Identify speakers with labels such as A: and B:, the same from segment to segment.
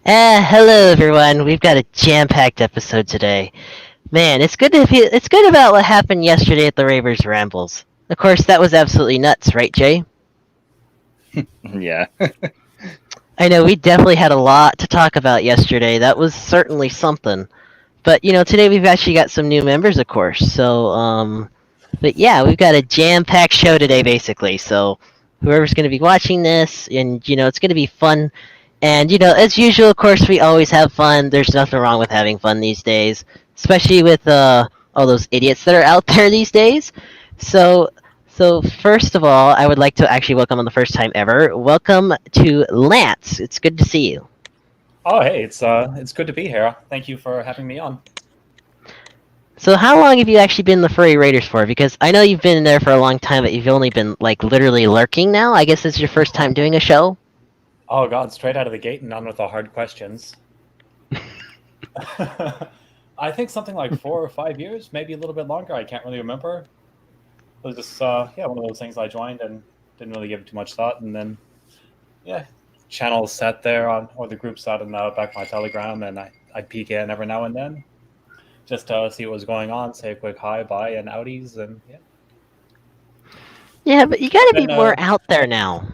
A: Hello everyone. We've got a jam-packed episode today. Man, it's good about what happened yesterday at the Ravers Rambles. Of course, that was absolutely nuts, right, Jay?
B: Yeah.
A: I know we definitely had a lot to talk about yesterday. That was certainly something. But today we've actually got some new members, of course. But yeah, we've got a jam-packed show today, basically. So whoever's going to be watching this, and it's going to be fun. And as usual, of course, we always have fun. There's nothing wrong with having fun these days, especially with all those idiots that are out there these days. So, so first of all, I would like to actually welcome on the first time ever. Welcome to Lance. It's good to see you.
C: Oh, hey, it's good to be here. Thank you for having me on.
A: So how long have you actually been in the Furry Raiders for? Because I know you've been in there for a long time, but you've only been like literally lurking now. I guess this is your first time doing a show.
C: Oh God, straight out of the gate and on with the hard questions. I think something like 4 or 5 years, maybe a little bit longer. I can't really remember. It was just yeah, one of those things I joined and didn't really give it too much thought, and then yeah, channel sat there on or the group sat in the back of my Telegram, and I'd peek in every now and then just to see what was going on, say a quick hi, bye, and outies, and yeah.
A: Yeah, but you gotta be
C: Then
A: more out there now.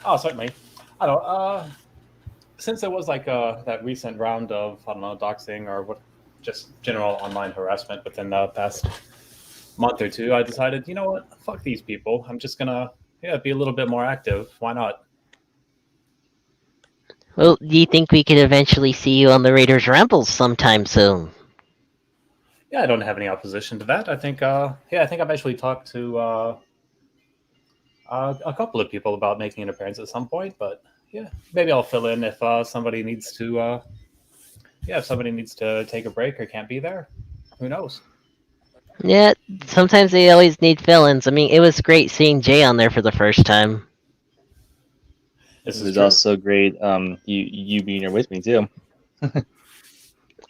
C: oh certainly, I don't. Since there was like that recent round of I don't know doxing or what, just general online harassment within the past month or two, I decided you know what, fuck these people. I'm just gonna be a little bit more active. Why not?
A: Well, do you think we could eventually see you on the Raiders Rambles sometime soon?
C: Yeah, I don't have any opposition to that. I think I think I've actually talked to a couple of people about making an appearance at some point, but yeah, maybe I'll fill in if somebody needs to. If somebody needs to take a break or can't be there, who knows?
A: Yeah, sometimes they always need fill-ins. I mean, it was great seeing Jay on there for the first time.
C: This
B: It
C: is
B: was
C: true.
B: also great you being here with me too.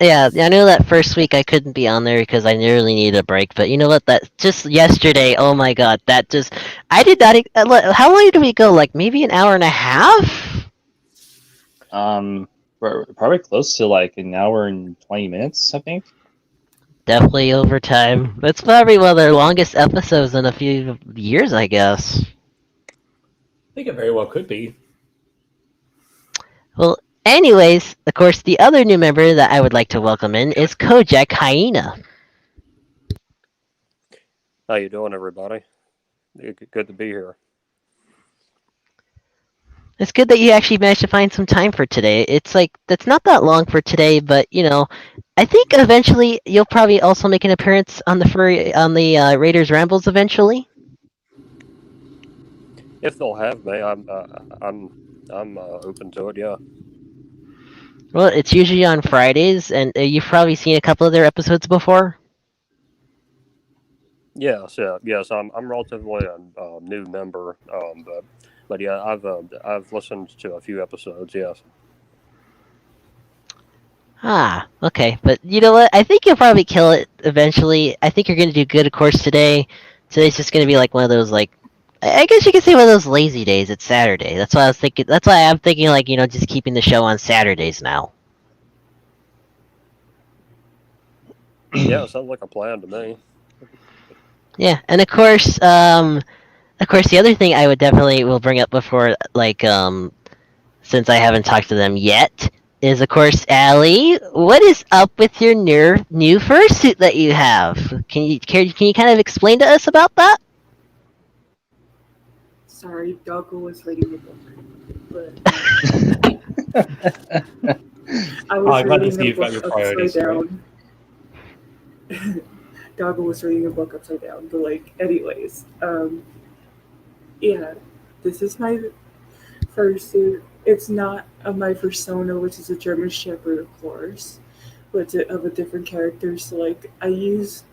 A: Yeah, I know that first week I couldn't be on there because I nearly needed a break. But you know what? That just yesterday. Oh my god, that just I did not. How long did we go? Like maybe an hour and a half.
B: We're probably close to like an hour and 20 minutes, I think.
A: Definitely overtime. That's probably one of their longest episodes in a few years, I guess.
C: I think it very well could be.
A: Well, anyways, of course, the other new member that I would like to welcome in is Kojak Hyena.
D: How you doing, everybody? Good to be here.
A: It's good that you actually managed to find some time for today. It's like that's not that long for today, but I think eventually you'll probably also make an appearance on the Raiders Rambles eventually.
D: If they'll have me, I'm open to it. Yeah.
A: Well, it's usually on Fridays, and you've probably seen a couple of their episodes before.
D: Yes. Yeah. Yes. I'm relatively a new member. But yeah, I've listened to a few episodes. Yes.
A: Ah, okay. But you know what? I think you'll probably kill it eventually. I think you're going to do good, of course, today. Today's just going to be like one of those, like, I guess you could say one of those lazy days. It's Saturday. That's why I was thinking, that's why I'm thinking, like, just keeping the show on Saturdays now.
D: Yeah. Sounds like a plan to me.
A: Yeah, and of course, the other thing I would definitely will bring up before, like, since I haven't talked to them yet, is of course, Allie. What is up with your new fursuit that you have? Can you kind of explain to us about that?
E: Sorry, Doggo was reading the book, but I
C: Oh,
E: was
C: I'm glad to
E: reading
C: see
E: the
C: you've got
E: book
C: your
E: upside
C: priorities straight.
E: down. Doggo was reading a book upside down, but anyways, yeah, this is my fursuit. It's not of my persona, which is a German Shepherd, of course, but it's of a different character. So I used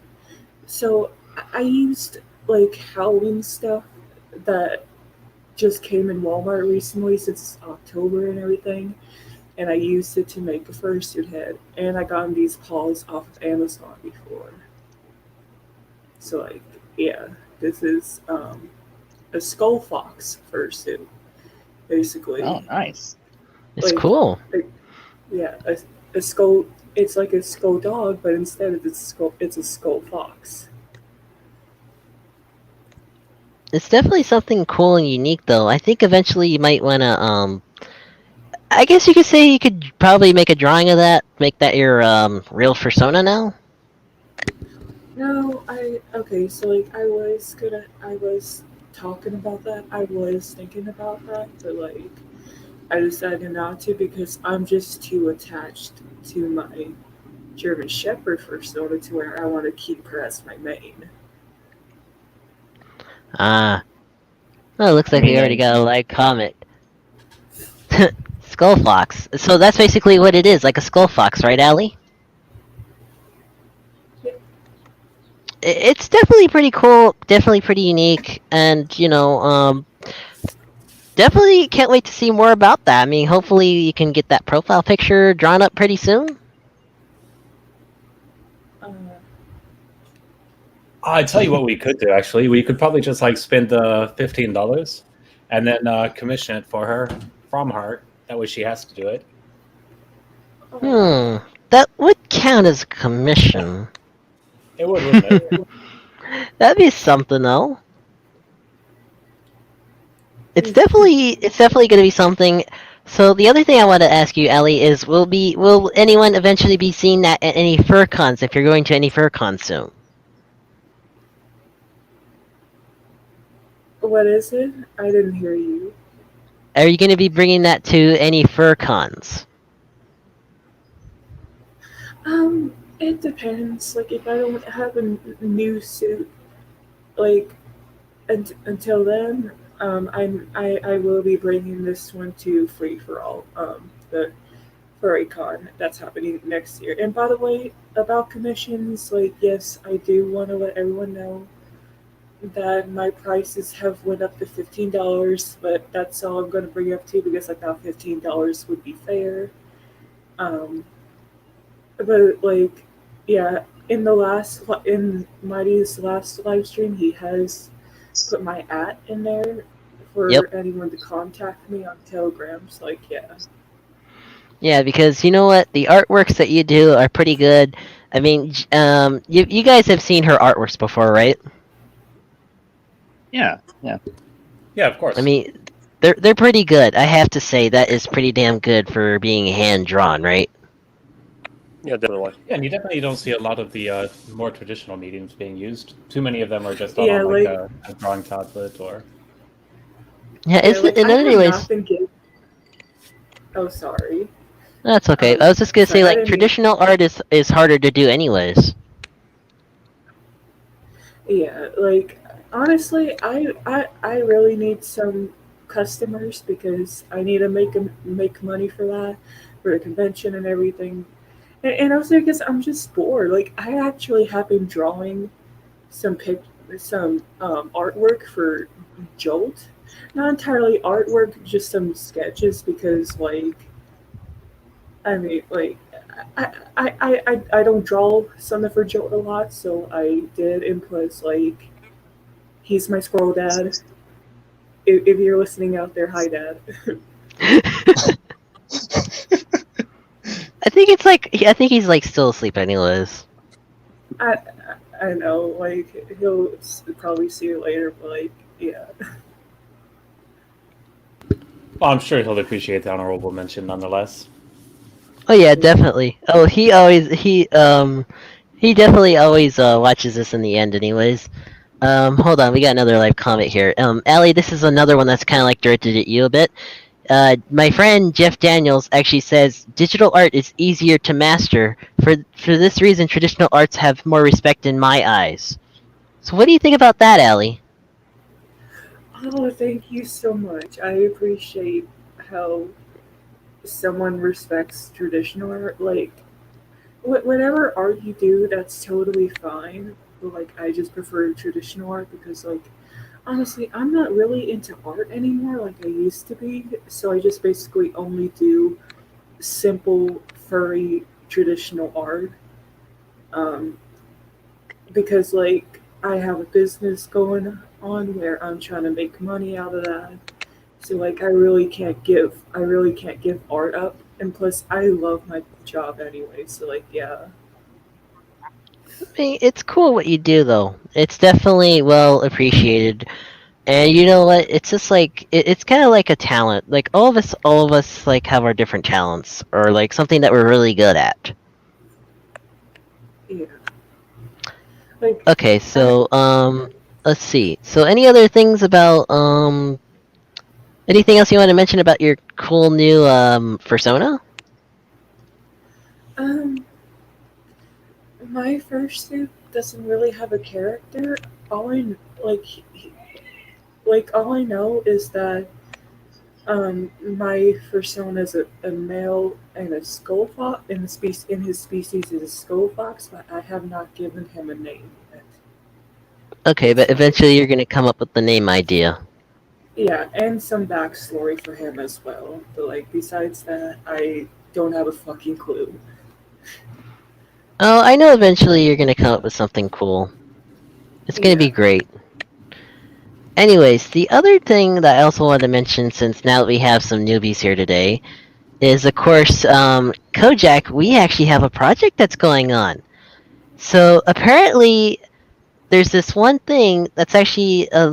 E: like Halloween stuff that just came in Walmart recently since October and everything, and I used it to make a fursuit head. And I got these paws off of Amazon before. So yeah, this is a skull fox fursuit,
B: Oh,
E: basically.
B: nice.
A: It's
E: Like,
A: cool.
E: Yeah, a skull. It's like a skull dog, but instead of it's a skull fox.
A: It's definitely something cool and unique, though. I think eventually you might want to, I guess you could say you could probably make a drawing of that, make that your, real persona now.
E: No, okay. So like, I was talking about that. I was thinking about that, but like, I decided not to because I'm just too attached to my German Shepherd persona to where I want to keep her as my main.
A: Ah. Oh, it looks
B: I
A: like we
B: mean,
A: already got a like comment. Skull Fox. So that's basically what it is, like a Skull Fox, right, Allie? It's definitely pretty cool, definitely pretty unique, and definitely can't wait to see more about that. I mean, hopefully you can get that profile picture drawn up pretty soon.
E: Uh,
C: I tell you what we could do. Actually, we could probably just like spend the $15 and then commission it for her from her. That way, she has to do it.
A: That would count as a commission.
C: It would, wouldn't it?
A: That'd be something, though. It's definitely going to be something. So the other thing I want to ask you, Ellie, is will anyone eventually be seeing that at any fur cons if you're going to any fur cons soon?
E: what is it? I didn't hear you.
A: Are you going to be bringing that to any fur cons?
E: It depends. Like, if I don't have a new suit, like, until then, I will be bringing this one to Free for All, the Furry Con that's happening next year. And by the way, about commissions, like, yes, I do want to let everyone know that my prices have went up to $15, but that's all I'm going to bring up to because I thought $15 would be fair. Um, but like, yeah, in Mighty's last live stream, he has put my in there for
A: Yep.
E: anyone to contact me on Telegram. So like, yeah.
A: Yeah, because you know what, the artworks that you do are pretty good. I mean, you guys have seen her artworks before, right?
B: yeah.
C: Yeah, of course.
A: I mean, they're pretty good. I have to say that is pretty damn good for being hand drawn, right?
D: Yeah, definitely.
C: Yeah, and you definitely don't see a lot of the more traditional mediums being used. Too many of them are just done
E: Yeah,
C: on like
E: like-
C: a drawing tablet or.
A: Yeah,
E: Yeah, like,
A: in
E: I
A: any
E: have
A: ways,
E: not been given. Oh, sorry.
A: that's okay. I was just gonna say,
E: sorry, I
A: like,
E: didn't mean-
A: traditional art is harder to do, anyways.
E: Yeah, like honestly, I really need some customers because I need to make money for that, for the convention and everything, and also because I'm just bored. Like, I actually have been drawing some artwork for Jolt, not entirely artwork, just some sketches because like I mean like. I don't draw something for Jolt a lot, so I did inputs like he's my squirrel dad. If you're listening out there, hi dad.
A: I think he's like still asleep, anyways.
E: I know, like he'll probably see you later, but like yeah.
C: Well, I'm sure he'll appreciate the honorable mention nonetheless.
A: Oh yeah, definitely. Oh, he definitely always watches this in the end, anyways. Hold on, we got another live comment here. Allie, this is another one that's kind of like directed at you a bit. My friend Jeff Daniels actually says digital art is easier to master. For this reason, traditional arts have more respect in my eyes. So, what do you think about that, Allie?
E: Oh, thank you so much. I appreciate how someone respects traditional art. Like, whatever art you do, that's totally fine. But like, I just prefer traditional art because like honestly, I'm not really into art anymore like I used to be. So I just basically only do simple furry traditional art. Um, because like I have a business going on where I'm trying to make money out of that. So like I really can't give art up And plus, I love my job anyway, so like, yeah.
A: I mean, it's cool what you do, though. It's definitely well appreciated. And you know what? It's just like it's kind of like a talent. Like all of us, like have our different talents, or like something that we're really good at.
E: Yeah. Like,
A: Okay, so let's see. So any other things about anything else you want to mention about your cool new persona?
E: um, my fursuit doesn't really have a character. All I like, all I know is that my persona is a male and a skull fox, and in his species is a skull fox, but I have not given him a name yet.
A: Okay, but eventually you're gonna come up with the name idea.
E: Yeah, and some backstory for him as well. But like, besides that, I don't have a fucking clue.
A: Oh, I know eventually you're gonna come up with something cool. It's gonna be
E: Yeah.
A: great. Anyways, the other thing that I also wanted to mention, since now that we have some newbies here today, is of course, Kojak, we actually have a project that's going on. So apparently, there's this one thing that's actually a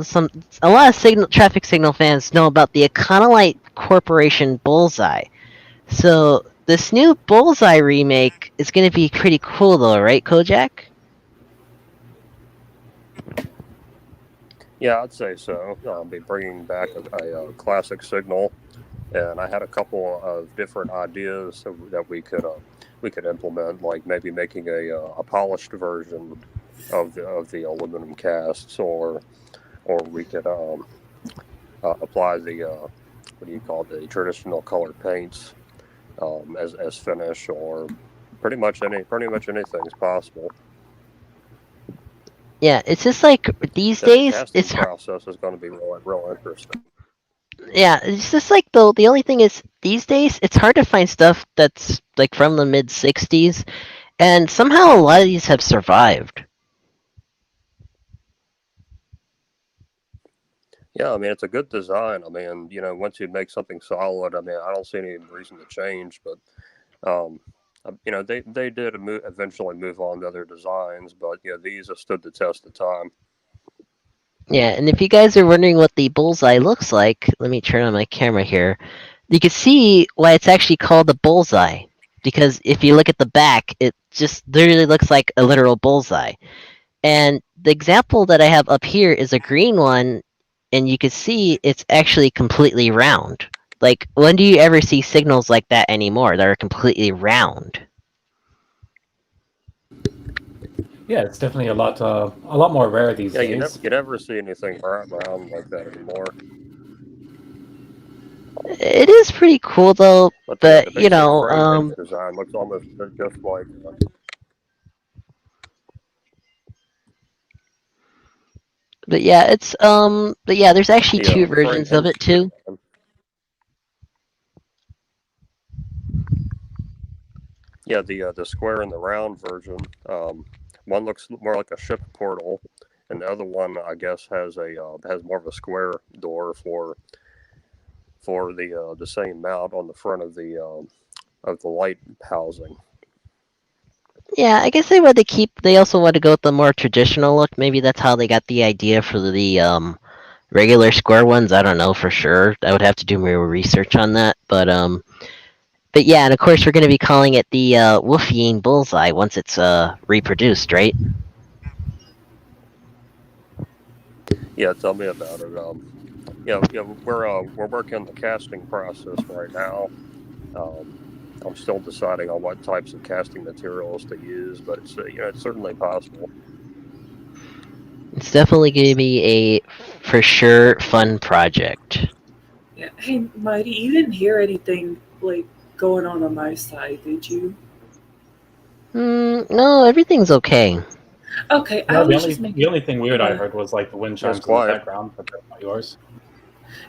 A: lot of traffic signal fans know about the Econolite Corporation Bullseye. So this new Bullseye remake is going to be pretty cool, though, right, Kojak?
D: Yeah, I'd say so. I'll be bringing back a classic signal, and I had a couple of different ideas that we could implement, like maybe making a polished version of the aluminum casts, or we could apply the what do you call it, the traditional color paints as finish, or pretty much anything is possible.
A: Yeah, it's just like these
D: The
A: days,
D: casting
A: it's
D: process is going to be real interesting.
A: yeah, it's just like the only thing is these days it's hard to find stuff that's like from the mid '60s, and somehow a lot of these have survived.
D: Yeah, I mean, it's a good design. I mean, once you make something solid, I mean, I don't see any reason to change. But, they did eventually move on to other designs, but these have stood the test of time.
A: Yeah, and if you guys are wondering what the bullseye looks like, let me turn on my camera here. You can see why it's actually called the bullseye. Because if you look at the back, it just literally looks like a literal bullseye. And the example that I have up here is a green one, and you can see it's actually completely round. Like, when do you ever see signals like that anymore that are completely round?
C: Yeah, it's definitely a lot more rare these
D: Yeah,
C: days.
D: you never see anything around like that anymore.
A: It is pretty cool though,
D: But the
A: but
D: basic frame design looks almost just like.
A: but yeah, there's actually two
D: Frame
A: versions of it too.
D: design. Yeah, the square and the round version. One looks more like a ship portal, and the other one, I guess, has more of a square door for the same mount on the front of the light housing.
A: Yeah, I guess they also want to go with the more traditional look. Maybe that's how they got the idea for the regular square ones. I don't know for sure. I would have to do more research on that. But yeah, and of course we're going to be calling it the Wolfying Bullseye once it's reproduced, right?
D: Yeah, tell me about it. We're working the casting process right now. I'm still deciding on what types of casting materials to use, but it's certainly possible.
A: It's definitely going to be a for sure fun project.
E: Yeah. Hey, Mighty, you didn't hear anything like going on my side, did you?
A: No, everything's okay.
E: Okay, I
C: No,
E: was just making.
C: the only thing weird I
E: Yeah.
C: heard was like the wind chimes in the
D: quiet.
C: background, but that's not yours.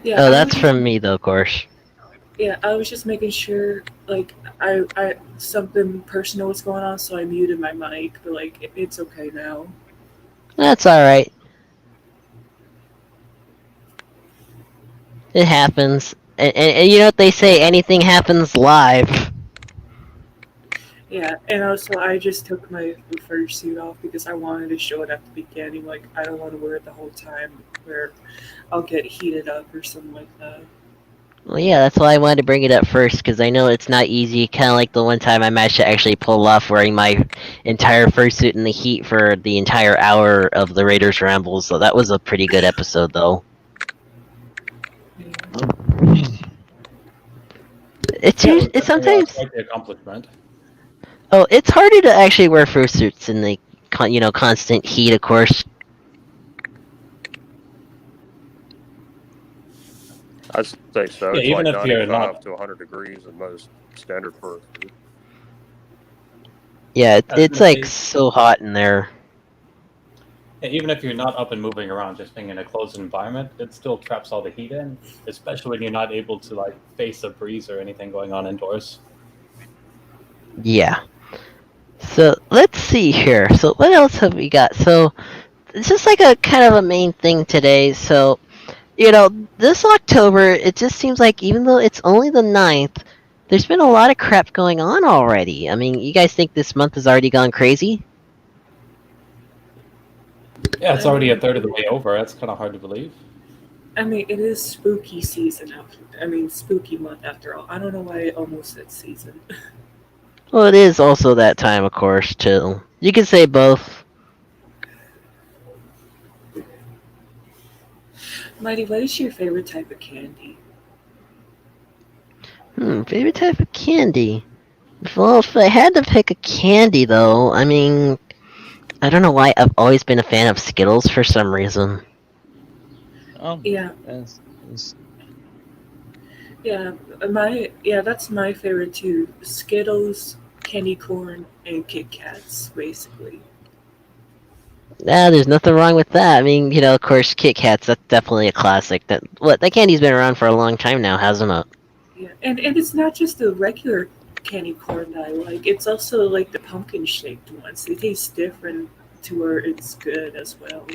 E: Yeah,
A: Oh,
E: I
A: that's
E: was
A: from me though, of course.
E: Yeah, I was just making sure, like, I something personal was going on, so I muted my mic. But like, it's okay now.
A: That's all right. It happens. And you know what they say? Anything happens live.
E: Yeah, and also I just took my fursuit off because I wanted to show it at the beginning. Like I don't want to wear it the whole time where I'll get heated up or something like that.
A: Well, yeah, that's why I wanted to bring it up first, because I know it's not easy. Kind of like the one time I managed to actually pull off wearing my entire fursuit in the heat for the entire hour of the Raiders Ramble, so that was a pretty good episode, though.
E: Yeah.
A: It's
C: Yeah, it was
A: it's
C: definitely
A: sometimes
C: quite the accomplishment.
A: it's harder to actually wear fursuits in the constant heat, of course.
D: I'd say so.
C: Yeah,
D: It's
C: even
D: like
C: if you're
D: 95
C: not,
D: to 100 degrees in most standard fur.
A: Yeah,
C: I was
A: it's
C: gonna
A: like
C: say,
A: so hot in there.
C: yeah, even if you're not up and moving around, just being in a closed environment, it still traps all the heat in, especially when you're not able to like face a breeze or anything going on indoors.
A: Yeah. So let's see here. So what else have we got? So it's just like a kind of a main thing today. So this October, it just seems like even though it's only the 9th, there's been a lot of crap going on already. I mean, you guys think this month has already gone crazy?
C: Yeah, it's already a third of the way over. That's kind of hard to believe.
E: I mean, it is spooky season spooky month after all. I don't know why I almost said season.
A: Well, it is also that time, of course, too. You can say both.
E: Mighty, what is your favorite type of candy?
A: Favorite type of candy? Well, if I had to pick a candy, though, I mean, I don't know why I've always been a fan of Skittles for some reason.
B: Oh,
E: Yeah,
B: that's
E: yeah, that's my favorite too. Skittles, candy corn, and Kit Kats, basically.
A: There's nothing wrong with that. I mean, of course, Kit Kats, that's definitely a classic. That candy's been around for a long time now, hasn't it?
E: Yeah, and it's not just the regular candy corn that I like. It's also like the pumpkin shaped ones. They taste different to where it's good as well.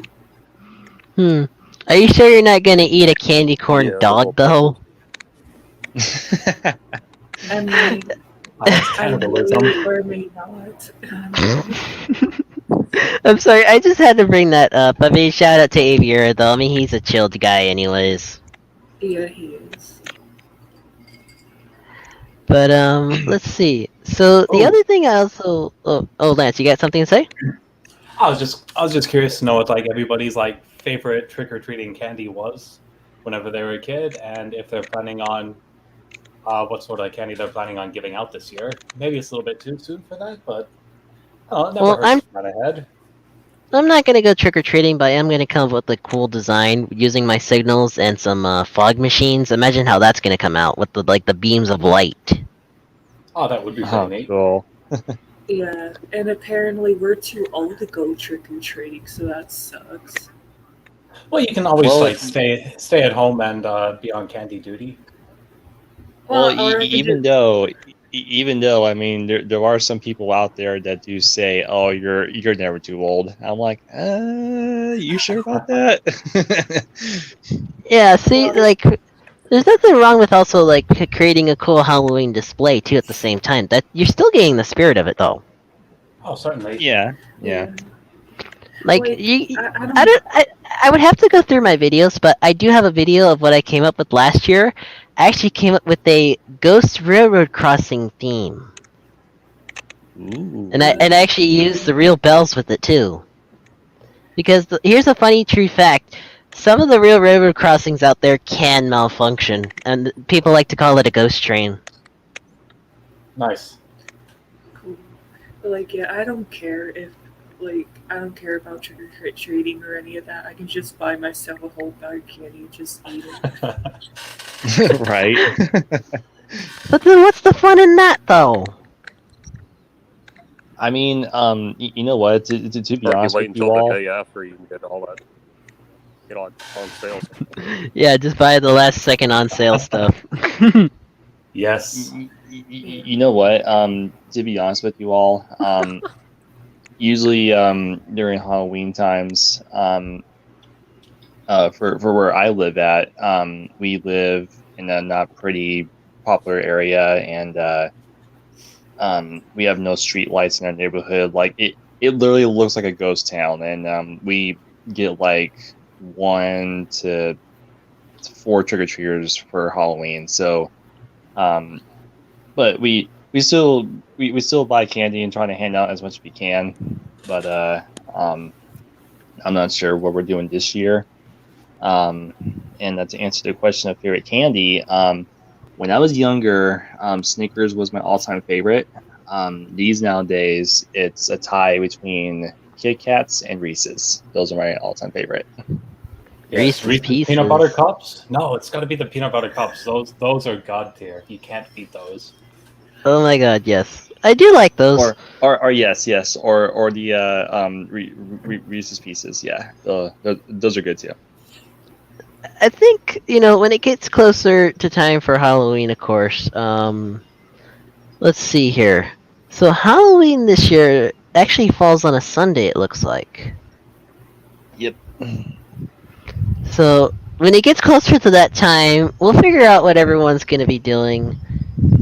A: Are you sure you're not gonna eat a candy corn
D: Yeah, the little
A: dog, though?
E: I mean,
C: Oh, that's
E: I
C: cannibalism.
E: may or may not.
A: I'm sorry, I just had to bring that up. I mean, shout out to Avier, though. I mean, he's a chilled guy anyways.
E: Yeah, he is.
A: But, let's see. So, the
C: Oh.
A: other thing I also... Oh, Lance, you got something to say?
C: I was just curious to know what like everybody's like favorite trick or treating candy was whenever they were a kid, and if they're planning on what sort of candy they're planning on giving out this year. Maybe it's a little bit too soon for that, but it never
A: Well,
C: hurts to plan ahead.
A: I'm not gonna go trick-or-treating, but I am gonna come up with a cool design using my signals and some, fog machines. Imagine how that's gonna come out with the beams of light.
C: Oh, that would be pretty
B: oh,
C: neat.
B: cool.
E: Yeah, and apparently we're too old to go trick or treating, so that sucks.
C: Well, you can always
B: Well,
C: like stay at home and be on candy duty.
B: Well,
E: Or I could
B: even though I mean, there are some people out there that do say, "Oh, you're never too old." I'm like, you sure about that?
A: Yeah, see,
E: Well,
A: like, there's nothing wrong with also, like, creating a cool Halloween display, too, at the same time. That you're still getting the spirit of it, though.
C: Oh, certainly.
B: yeah.
A: Like,
E: Like,
A: you...
E: I don't.
A: I would have to go through my videos, but I do have a video of what I came up with last year. I actually came up with a Ghost Railroad Crossing theme.
B: Ooh.
A: And I actually used the real bells with it, too. Because here's a funny true fact. Some of the real railroad crossings out there can malfunction, and people like to call it a ghost train.
C: Nice.
E: Cool. But like, yeah, I don't care about trick or treating or any of that. I can just buy myself a whole bag of candy and just eat it.
B: Right.
A: But then what's the fun in that, though?
B: I mean, you know what? To be
D: Or you
B: honest
D: wait
B: with you
D: until
B: all,
D: the day after you can get all that, on sale.
A: Yeah, just buy the last second on sale stuff.
C: Yes.
B: you know what? To be honest with you all, usually during Halloween times, for where I live at, we live in a not pretty popular area, and we have no street lights in our neighborhood. Like it literally looks like a ghost town, and we get like 1 to 4 trick or treaters for Halloween. So, but we still buy candy and try to hand out as much as we can. But I'm not sure what we're doing this year. And to answer the question of favorite candy, when I was younger, Snickers was my all-time favorite. These nowadays, it's a tie between Kit Kats and Reese's. Those are my all-time favorite.
A: Reese's Pieces.
C: Peanut butter cups? No, it's got to be the peanut butter cups. Those are god tier. You can't beat those.
A: Oh my god, yes. I do like those.
B: Or yes, or the Reese's Pieces. Yeah, those are good too.
A: I think, when it gets closer to time for Halloween, of course, let's see here. So Halloween this year actually falls on a Sunday, it looks like.
B: Yep.
A: So when it gets closer to that time, we'll figure out what everyone's going to be doing.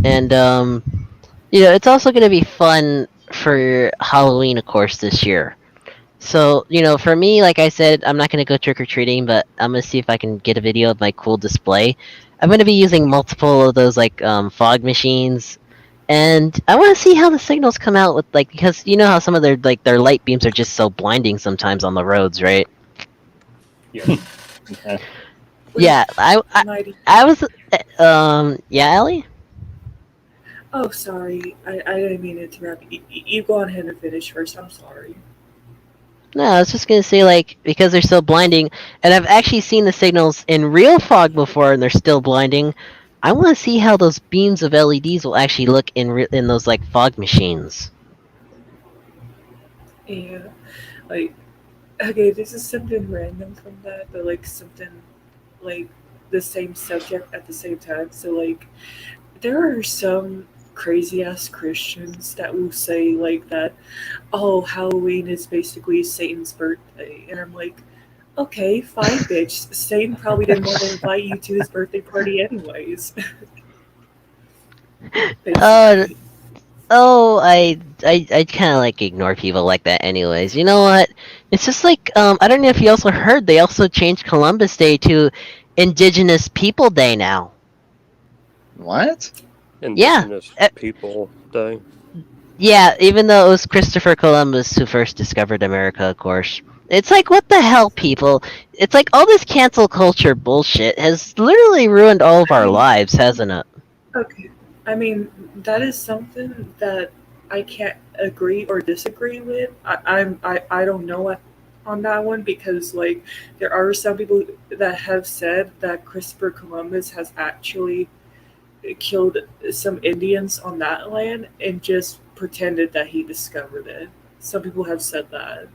A: And, it's also going to be fun for Halloween, of course, this year. So, for me, like I said, I'm not going to go trick-or-treating, but I'm going to see if I can get a video of my cool display. I'm going to be using multiple of those, fog machines. And I want to see how the signals come out with, because you know how some of their light beams are just so blinding sometimes on the roads, right?
C: Yeah.
B: Okay.
A: Yeah, I was, yeah, Ellie?
E: Oh, sorry. I didn't mean to interrupt. You go on ahead and finish first. I'm sorry.
A: No, I was just gonna say, because they're so blinding, and I've actually seen the signals in real fog before, and they're still blinding. I want to see how those beams of LEDs will actually look in those fog machines.
E: Yeah. Okay, this is something random from that, but something the same subject at the same time. So there are some crazy ass Christians that will say that, oh, Halloween is basically Satan's birthday, and I'm like, okay, fine, bitch. Satan probably didn't want to invite you to his birthday party anyways.
A: I kind of ignore people like that anyways. You know what? It's just I don't know if you also heard, they also changed Columbus Day to Indigenous People Day now.
B: What?
D: Indigenous People Day.
A: Yeah, even though it was Christopher Columbus who first discovered America, of course. It's what the hell, people? It's all this cancel culture bullshit has literally ruined all of our lives, hasn't it?
E: Okay. I mean, that is something that I can't agree or disagree with. I don't know on that one, because there are some people that have said that Christopher Columbus has actually killed some Indians on that land and just pretended that he discovered it. Some people have said that.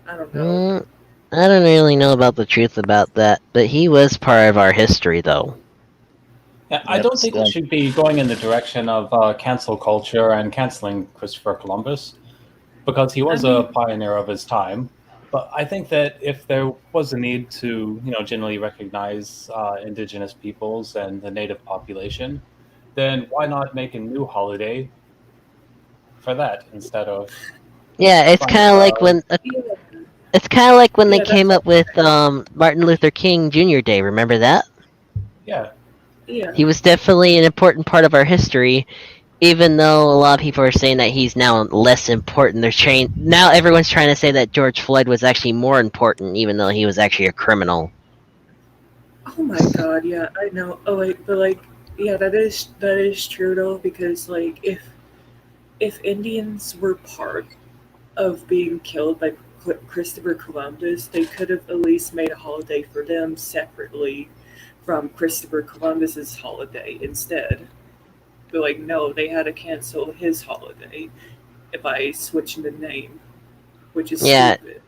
E: I don't know.
A: I don't really know about the truth about that, but he was part of our history, though.
C: Yeah, I don't think we should be going in the direction of cancel culture and canceling Christopher Columbus, because he was a pioneer of his time. But I think that if there was a need to, generally recognize indigenous peoples and the native population, then why not make a new holiday for that instead of?
A: Yeah, it's kind of like when they came up with Martin Luther King Jr. Day. Remember that?
C: Yeah.
E: Yeah.
A: He was definitely an important part of our history, even though a lot of people are saying that he's now less important. Now everyone's trying to say that George Floyd was actually more important, even though he was actually a criminal.
E: Oh my god, yeah, I know. Oh wait, but yeah, that is true though, because if Indians were part of being killed by Christopher Columbus, they could have at least made a holiday for them separately from Christopher Columbus's holiday instead. But no, they had to cancel his holiday by switching the name, which is stupid.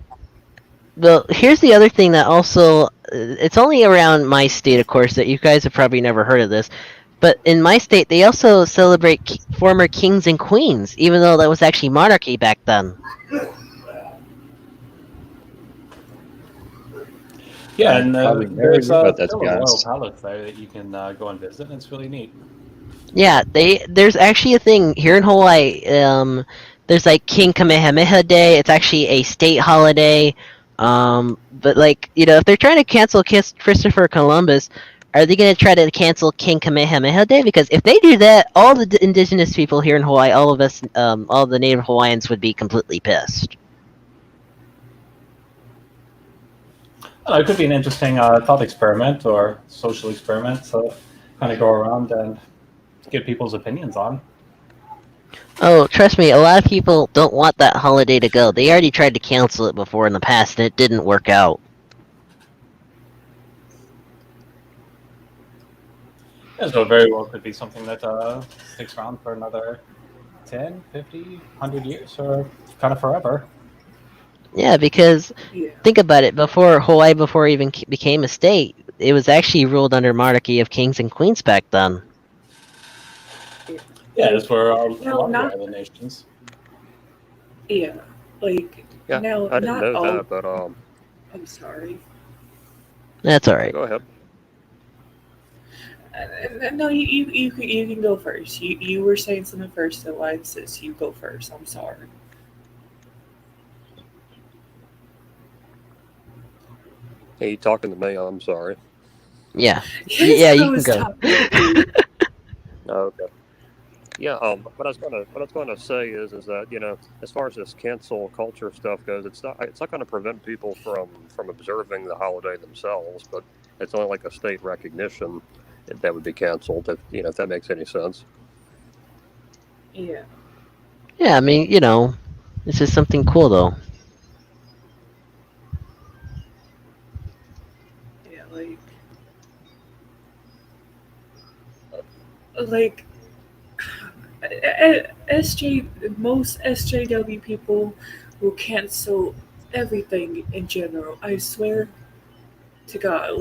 A: Well, here's the other thing that also, it's only around my state, of course, that you guys have probably never heard of this, but in my state, they also celebrate former kings and queens, even though that was actually monarchy back then.
C: Yeah, and
B: probably never
C: there's
B: knew about that, to
C: still
B: be
C: a royal
B: honest.
C: palace there that you can go and visit, and it's really neat.
A: Yeah, there's actually a thing here in Hawaii. There's like King Kamehameha Day. It's actually a state holiday. But like if they're trying to cancel Christopher Columbus, are they gonna try to cancel King Kamehameha Day? Because if they do that, all the indigenous people here in Hawaii, all of us, all the native Hawaiians would be completely pissed.
C: It could be an interesting thought experiment or social experiment to kind of go around and get people's opinions on.
A: Oh, trust me, a lot of people don't want that holiday to go. They already tried to cancel it before in the past, and it didn't work out.
C: Yeah, so it very well could be something that sticks around for another 10, 50, 100 years, or kind of forever.
A: Yeah, because
E: Yeah.
A: think about it. Before Hawaii, before it even became a state, it was actually ruled under monarchy of kings and queens back then.
C: Yeah, it's for a
E: No,
C: lot of
E: not-
C: the island nations.
E: Yeah, like
D: Yeah,
E: now
D: I didn't
E: not
D: know
E: all.
D: that, but
E: I'm sorry.
A: That's all right.
D: go ahead.
E: No, you can go first. You were saying something first, so I insist you go first. I'm sorry.
D: Hey, you talking to me? I'm sorry.
A: Yeah,
E: Yes,
A: yeah,
E: I
A: you can
E: was
A: go.
E: talking to you.
D: Oh, okay. Yeah. What I was gonna say is that as far as this cancel culture stuff goes, it's not going to prevent people from observing the holiday themselves, but it's only like a state recognition that would be canceled if that makes any sense.
E: Yeah.
A: Yeah, I mean, this is something cool though.
E: Yeah, like most SJW people will cancel everything in general. I swear to God,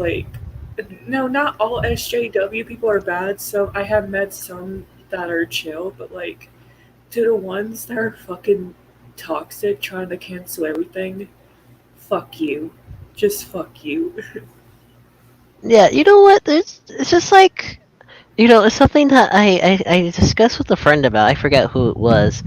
E: no, not all SJW people are bad. So I have met some that are chill, but to the ones that are fucking toxic, trying to cancel everything, fuck you, just fuck you.
A: Yeah, you know what? It's just like, it's something that I discussed with a friend about. I forgot who it was,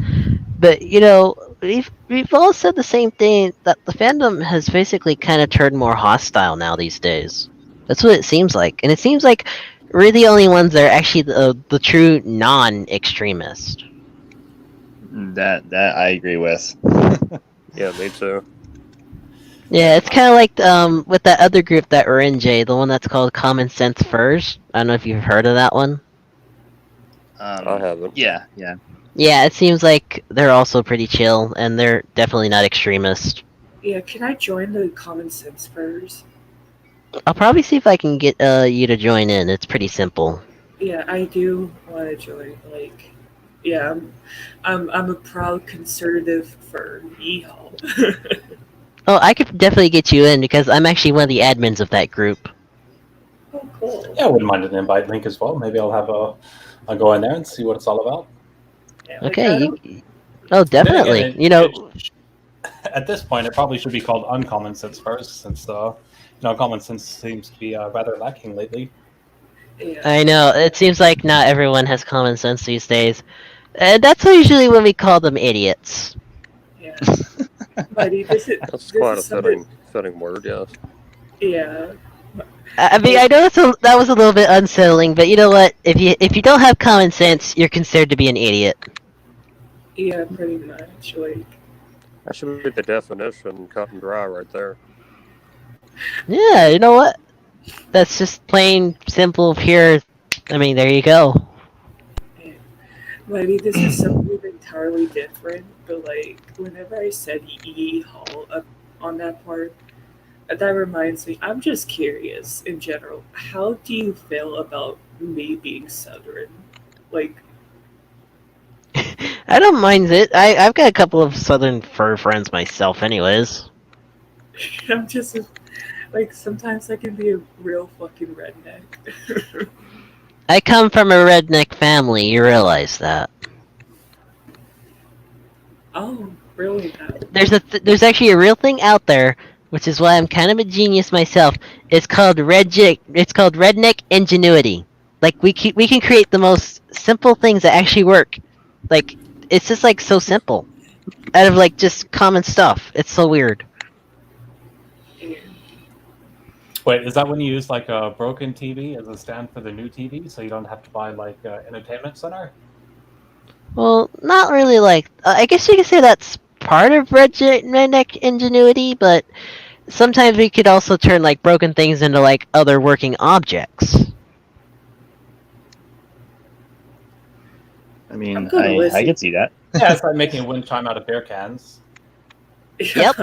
A: but we've all said the same thing, that the fandom has basically kind of turned more hostile now these days. That's what it seems like, and it seems like we're the only ones that are actually the true non-extremist.
B: That I agree with.
D: Yeah, me too.
A: Yeah, it's kind of like with that other group that we're in, Jay, the one that's called Common Sense Furs. I don't know if you've heard of that one.
D: I haven't.
B: Yeah.
A: Yeah, it seems like they're also pretty chill, and they're definitely not extremist.
E: Yeah, can I join the Common Sense Furs?
A: I'll probably see if I can get you to join in. It's pretty simple.
E: Yeah, I do want to join. Yeah, I'm a proud conservative for yeehaw.
A: Oh, I could definitely get you in because I'm actually one of the admins of that group.
E: Oh, cool.
C: Yeah, I wouldn't mind an invite link as well. Maybe I'll go in there and see what it's all about.
E: Yeah, I
A: Okay,
E: don't-
A: oh,
C: Then
A: definitely.
C: again, at this point, it probably should be called Uncommon Sense first, since common sense seems to be rather lacking lately.
E: yeah.
A: I know, it seems like not everyone has common sense these days. That's usually when we call them idiots.
E: Yeah. Buddy,
D: That's quite a fitting word. Yes.
E: Yeah.
A: I mean, I know that was a little bit unsettling, but you know what? If you don't have common sense, you're considered to be an idiot.
E: Yeah, pretty much.
D: That should be the definition, cut and dry, right there.
A: Yeah, you know what? That's just plain, simple, pure. I mean, there you go.
E: Buddy, this is something entirely different, but whenever I said yeehaw on that part, that reminds me, I'm just curious in general, how do you feel about me being Southern?
A: I don't mind it. I've got a couple of Southern fur friends myself, anyways.
E: I'm just, sometimes I can be a real fucking redneck.
A: I come from a redneck family. You realize that?
E: Oh, really?
A: There's actually a real thing out there, which is why I'm kind of a genius myself. It's called redneck ingenuity. We can create the most simple things that actually work. Like it's just like so simple, out of like just common stuff. It's so weird.
C: Wait, is that when you use like a broken TV as a stand for the new TV, so you don't have to buy like entertainment center?
A: Well, not really like. I guess you could say that's part of redneck ingenuity, but sometimes we could also turn like broken things into like other working objects.
B: I mean,
E: I'm gonna
B: I
E: listen.
B: can see that.
C: Yeah, it's like making a wind chime out of beer cans.
A: Yep.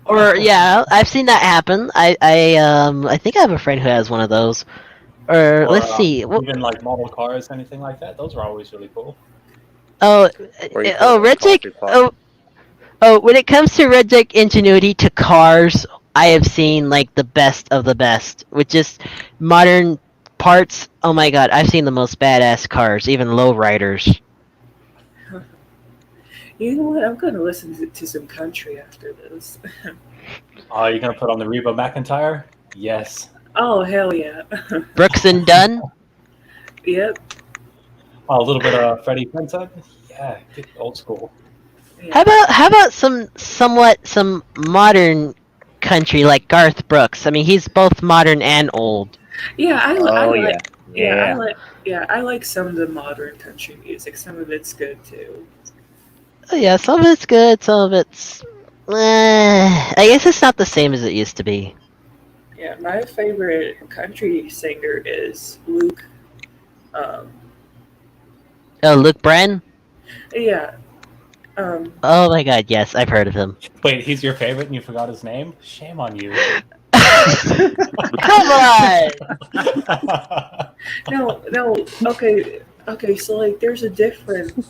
A: Or yeah, I've seen that happen. I think I have a friend who has one of those. Or let's see.
C: Even like model cars, anything like that. Those are always really cool.
A: Oh,
D: Or you
A: oh,
D: put a coffee
A: Redneck.
D: pot.
A: Oh, when it comes to Redneck ingenuity to cars, I have seen like the best of the best with just modern parts. Oh my god, I've seen the most badass cars, even lowriders.
E: You know what? I'm gonna listen to some country after this.
C: Are you gonna put on the Reba McEntire? Yes.
E: Oh hell yeah!
A: Brooks and Dunn.
E: Yep.
C: Oh, a little bit of Freddie Prinze. Yeah, get old school.
E: Yeah.
A: How about some modern country like Garth Brooks? I mean, he's both modern and old.
E: Yeah, I
B: Oh
E: like.
B: yeah.
E: I like some of the modern country music. Some of it's good too.
A: Oh, yeah, some of it's good, some of it's. I guess it's not the same as it used to be.
E: Yeah, my favorite country singer is Luke. Um,
A: Oh, Luke Bryan.
E: yeah.
A: Oh my God, yes, I've heard of him.
C: Wait, he's your favorite and you forgot his name? Shame on you.
A: Come on!
E: No. Okay. So like, there's a different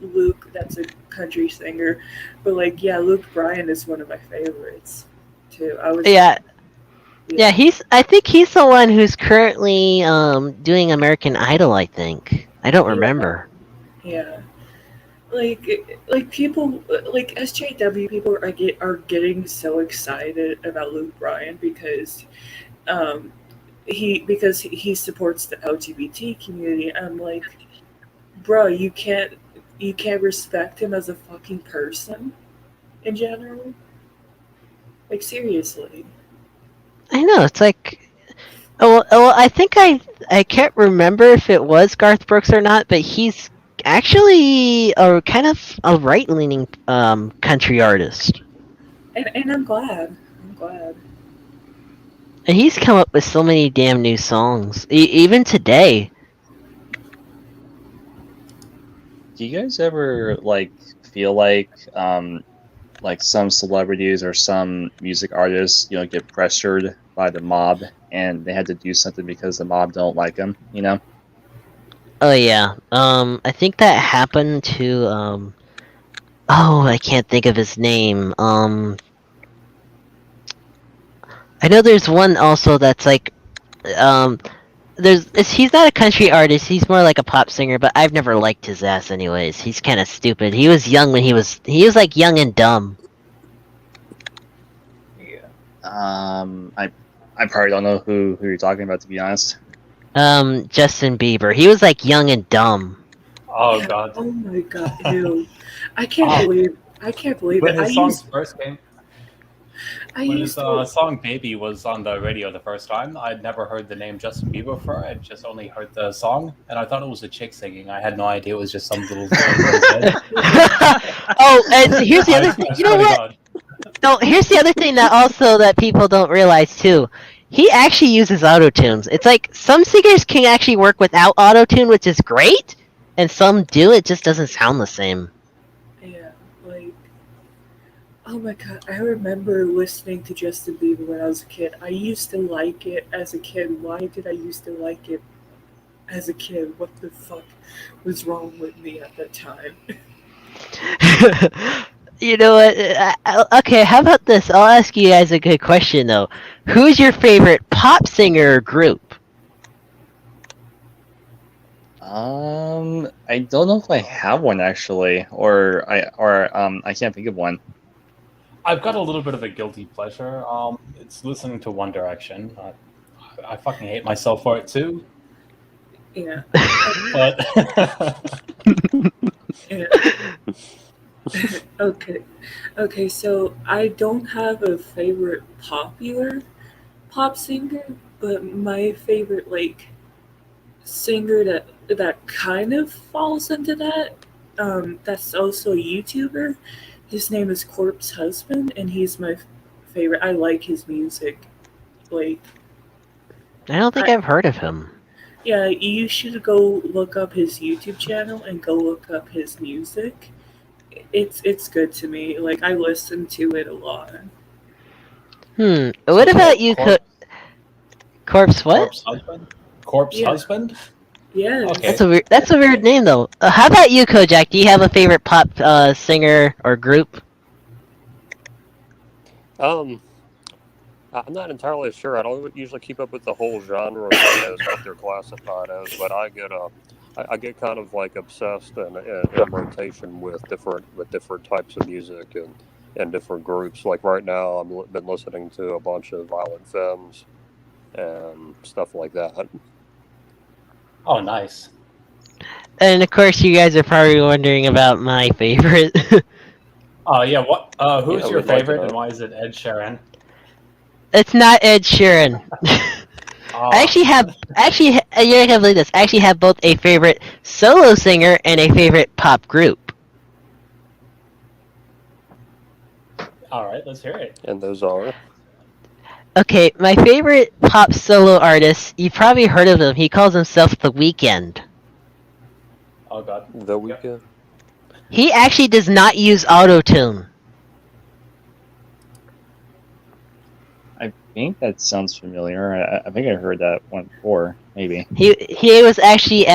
E: Luke that's a country singer, but like, yeah, Luke Bryan is one of my favorites too.
A: Yeah, I think he's the one who's currently doing American Idol. I think I don't remember.
E: Yeah. Like people like SJW people are getting so excited about Luke Bryan because he supports the LGBT community. I'm like, bro, you can't respect him as a fucking person in general. Like seriously.
A: I know it's like. Well, I think I can't remember if it was Garth Brooks or not, but he's actually a kind of a right-leaning country artist.
E: And I'm glad. I'm glad.
A: And he's come up with so many damn new songs, even today.
B: Do you guys ever feel like some celebrities or some music artists, get pressured by the mob and they had to do something because the mob don't like them,
A: Oh yeah. I think that happened to oh, I can't think of his name. I know there's one also that's like he's not a country artist, he's more like a pop singer, but I've never liked his ass anyways. He's kind of stupid. He was young when he was like young and dumb.
B: I probably don't know who you're talking about, to be honest.
A: Justin Bieber. He was like young and dumb.
C: Oh god.
E: Oh my god, ew. I can't believe
C: When
E: it.
C: his songs first came,
E: I
C: when
E: used
C: his
E: to
C: song "Baby" was on the radio the first time, I'd never heard the name Justin Bieber before. I'd just only heard the song, and I thought it was a chick singing. I had no idea it was just some little.
A: Oh, and here's the other thing. You know what? No, here's the other thing that people don't realize too. He actually uses autotunes. It's like some singers can actually work without autotune, which is great, and some do. It just doesn't sound the same.
E: Yeah, like, oh my god, I remember listening to Justin Bieber when I was a kid. I used to like it as a kid. Why did I used to like it as a kid? What the fuck was wrong with me at that time?
A: You know what? Okay, how about this? I'll ask you guys a good question though. Who's your favorite pop singer or group?
B: I don't know if I have one actually, or I can't think of one.
C: I've got a little bit of a guilty pleasure. It's listening to One Direction. I fucking hate myself for it too.
E: Yeah.
C: But
E: Yeah. Okay. Okay, so I don't have a favorite popular pop singer, but my favorite like singer that kind of falls into that, that's also a YouTuber. His name is Corpse Husband, and he's my favorite. I like his music. Like,
A: I don't think
E: I,
A: I've heard of him.
E: yeah, you should go look up his YouTube channel and go look up his music. It's good to me. Like, I listen to it a lot.
A: What about you,
C: Corpse,
A: Corpse? What?
C: Corpse Husband? Corpse
E: Yeah.
C: Husband?
E: Yes.
C: Okay.
A: That's a weird name though. How about you, Kojak? Do you have a favorite pop singer or group?
D: I'm not entirely sure. I don't usually keep up with the whole genre as what they're classified as, but I get kind of like obsessed and in rotation with different types of music and different groups. Like right now, been listening to a bunch of Violent Femmes and stuff like that.
C: Oh, nice.
A: And of course, you guys are probably wondering about my favorite.
C: Oh yeah. What? Who's
D: Yeah,
C: your
D: we'd like to
C: favorite,
D: know.
C: and why is it Ed Sheeran?
A: It's not Ed Sheeran.
C: Oh,
A: I you're not gonna believe this. I actually have both a favorite solo singer and a favorite pop group.
C: all right. Let's hear it.
D: And those are
A: Okay, my favorite pop solo artist, you've probably heard of him. He calls himself The Weeknd.
C: Oh God.
D: The Weeknd.
A: He actually does not use autotune.
B: I think that sounds familiar. I think I heard that one before, maybe.
A: He was actually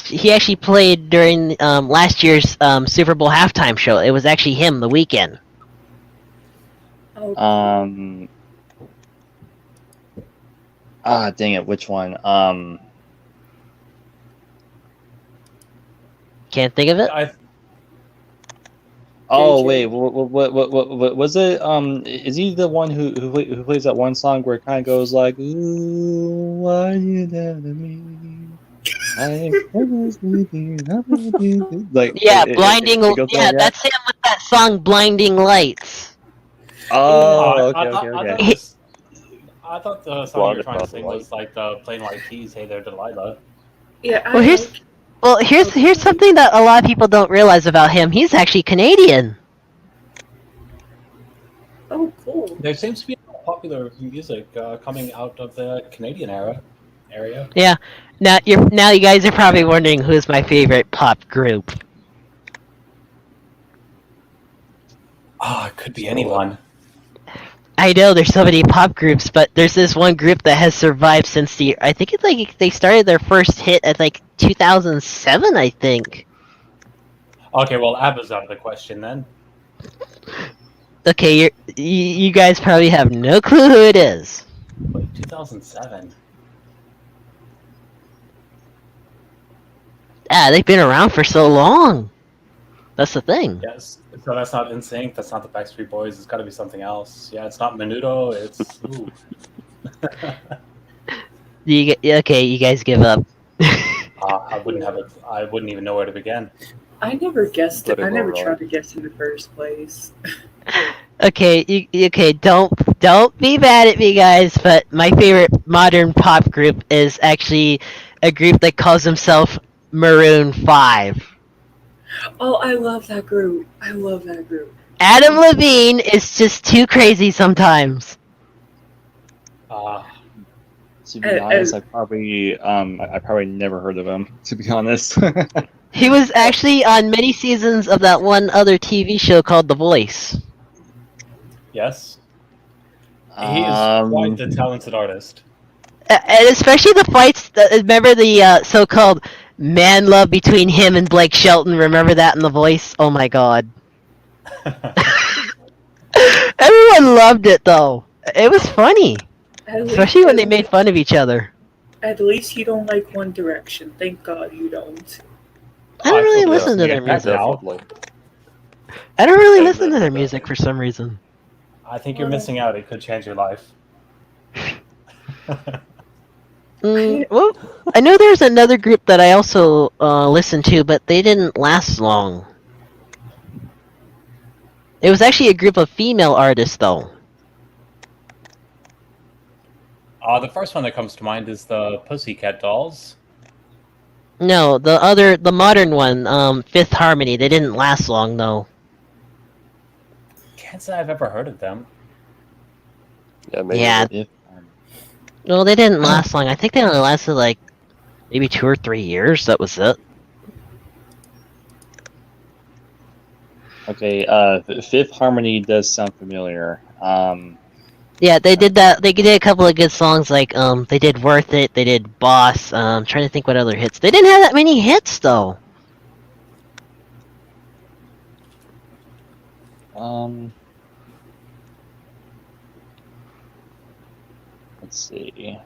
A: he actually played during last year's Super Bowl halftime show. It was actually him, The Weeknd.
E: Oh,
B: Dang it, which one?
A: Can't think of it.
B: Oh
E: JJ.
B: wait, what was it? Is he the one who plays that one song where it kind of goes like, "Ooh, why you never me? I was leaving, like
A: Yeah, blinding.
B: it goes
A: Yeah,
B: like that?
A: that's him with that song "Blinding Lights."
B: Oh,
C: I
B: okay.
C: I thought the song you
D: Blinded
C: were trying
D: by
C: to
D: the
C: sing
D: light.
C: was like the Plain White Keys, "Hey There, Delilah."
E: Yeah,
A: Well, here's something that a lot of people don't realize about him. He's actually Canadian.
E: Oh, cool.
C: There seems to be a lot of popular music coming out of the Canadian area.
A: Yeah. Now you guys are probably wondering who's my favorite pop group.
C: Oh, it could be anyone.
A: I know there's so many pop groups, but there's this one group that has survived since I think it's like they started their first hit at like 2007, I think.
C: Okay, well, ABBA's out of the question then.
A: Okay, you guys probably have no clue who it is.
C: Wait, 2007.
A: They've been around for so long. That's the thing.
C: Yes. So that's not NSYNC. That's not the Backstreet Boys. It's got to be something else. Yeah, it's not Menudo. It's ooh.
A: Okay, you guys give up.
C: I wouldn't even know where to begin.
E: I never guessed it. I
D: Letting
E: never
D: go
E: tried to guess in the first place.
A: Okay, don't be mad at me, guys. But my favorite modern pop group is actually a group that calls themselves Maroon 5.
E: Oh, I love that group. I love that group.
A: Adam Levine is just too crazy sometimes.
B: To be honest, I probably never heard of him. To be honest.
A: He was actually on many seasons of that one other TV show called The Voice.
C: Yes. He is quite the talented artist.
A: And especially the fights. Remember the so-called man love between him and Blake Shelton? Remember that in The Voice? Oh my god. Everyone loved it though. It was funny. Especially when they made fun of each other.
E: At least you don't like One Direction. Thank God you don't.
A: I don't really
C: feel
A: listen to
C: yeah,
A: their music.
D: Definitely.
A: I don't really
D: Yeah,
A: listen to their
D: definitely.
A: music for some reason.
C: I think you're missing out. It could change your life.
A: Well, I know there's another group that I also listened to, but they didn't last long. It was actually a group of female artists, though.
C: The first one that comes to mind is the Pussycat Dolls.
A: No, the modern one, Fifth Harmony. They didn't last long, though.
C: Can't say I've ever heard of them.
D: Yeah, maybe.
A: Yeah.
B: If,
A: No, they didn't last long. I think they only lasted like maybe 2 or 3 years. That was it.
B: okay, Fifth Harmony does sound familiar.
A: Yeah, they did that. They did a couple of good songs, like they did "Worth It." They did "Boss." Trying to think what other hits. They didn't have that many hits though.
B: Let's see.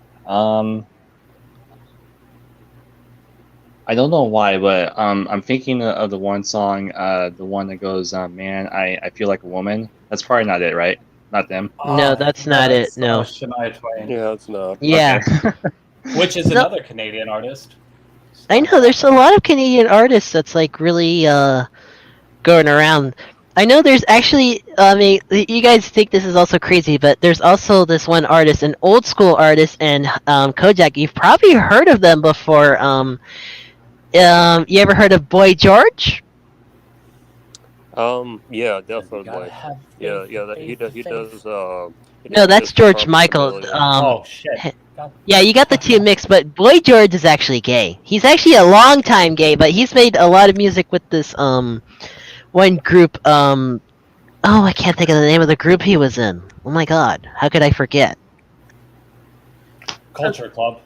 B: I don't know why, but I'm thinking of the one song, the one that goes, "Man, I feel like a woman." That's probably not it, right? Not them.
A: No, that's not it, no.
C: Shania Twain.
D: Yeah, it's not.
A: Yeah,
B: Okay.
C: Which is
A: No.
C: another Canadian artist.
A: I know. There's a lot of Canadian artists that's like really going around. I know there's actually. I mean, you guys think this is also crazy, but there's also this one artist, an old school artist, and Kojak. You've probably heard of them before. You ever heard of Boy George?
D: Yeah,
C: You
D: definitely.
C: gotta have
D: Yeah,
C: faith,
D: yeah. He
C: faith,
D: does. He
C: faith.
D: does.
A: No, that's George Michael.
C: Oh shit! God.
A: Yeah, you got the two mixed, but Boy George is actually gay. He's actually a long time gay, but he's made a lot of music with this one group. Oh, I can't think of the name of the group he was in. Oh my god, how could I forget?
C: Culture Club.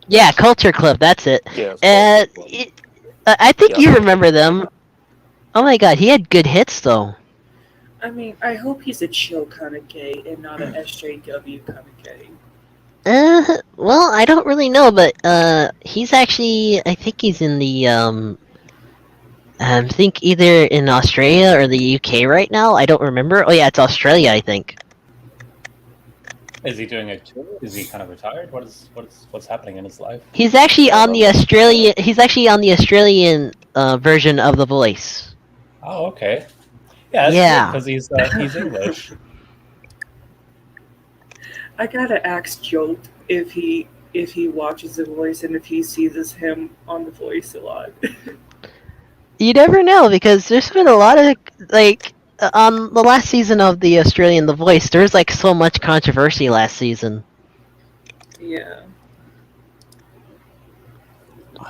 A: Yeah, Culture Club. That's it.
D: Yes.
A: I think
D: Yeah.
A: you remember them. Oh my god, he had good hits though.
E: I mean, I hope he's a chill kind of gay and not an SJW kind of gay.
A: Well, I don't really know, but he's actually. I think he's in the I think either in Australia or the UK right now. I don't remember. Oh yeah, it's Australia, I think.
C: Is he doing a tour? Is he kind of retired? What's happening in his life?
A: He's actually on the Australian. He's actually on the Australian version of The Voice.
C: Oh, okay. Yeah,
A: Yeah.
C: because he's English.
E: I gotta ask Jolt if he watches The Voice and if he sees him on The Voice a lot.
A: You never know because there's been a lot of like on the last season of the Australian The Voice. There was like so much controversy last season.
E: Yeah.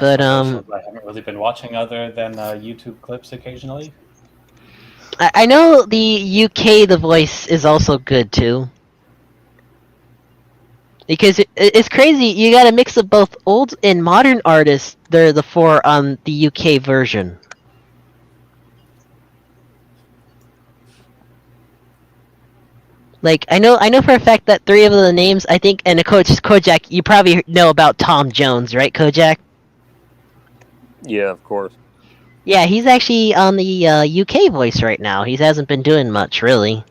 A: But,
C: I haven't really been watching other than YouTube clips occasionally.
A: I know the UK The Voice is also good too. Because it's crazy, you got a mix of both old and modern artists. They're the four on the UK version. Like I know for a fact that 3 of the names I think, and Kojak, you probably know about Tom Jones, right, Kojak?
D: Yeah, of course.
A: Yeah, he's actually on the UK Voice right now. He hasn't been doing much really.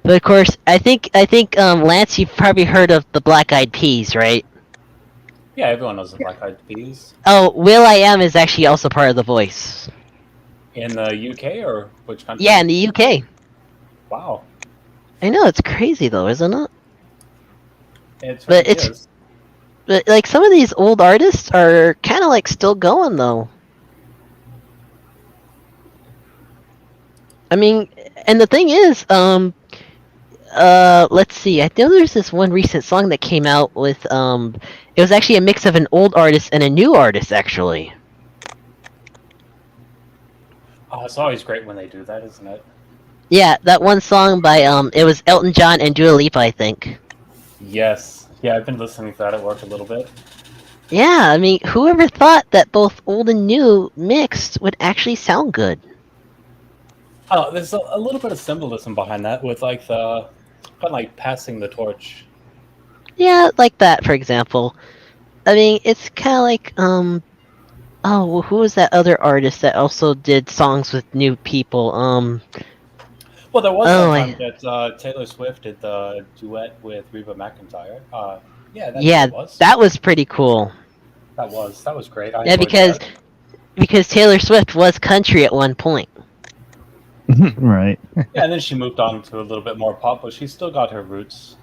A: But of course, I think Lance, you've probably heard of the Black Eyed Peas, right?
C: Yeah, everyone knows the Black Eyed Peas.
A: Oh, Will I Am is actually also part of The Voice.
C: In the UK or which country?
A: Yeah, in the UK.
C: Wow.
A: I know, it's crazy though, isn't it?
C: It
A: But
C: really
A: it's-
C: is.
A: But like some of these old artists are kind of like still going though. I mean, and the thing is, let's see. I know there's this one recent song that came out with it was actually a mix of an old artist and a new artist actually.
C: Oh, it's always great when they do that, isn't it?
A: Yeah, that one song by it was Elton John and Dua Lipa, I think.
C: Yes. Yeah, I've been listening to that at work a little bit.
A: Yeah, I mean, whoever thought that both old and new mixed would actually sound good?
C: Oh, there's a little bit of symbolism behind that with like the kind of like passing the torch.
A: Yeah, like that, for example. I mean, it's kind of like oh, well, who was that other artist that also did songs with new people?
C: Well, there was
A: Oh,
C: one time that Taylor Swift did the duet with Reba McEntire. Yeah, that's
A: yeah,
C: what it was.
A: that was pretty cool.
C: That was great. I
A: Yeah,
C: enjoyed
A: because Taylor Swift was country at one point.
F: Right.
C: Yeah, and then she moved on to a little bit more pop, but she's still got her roots.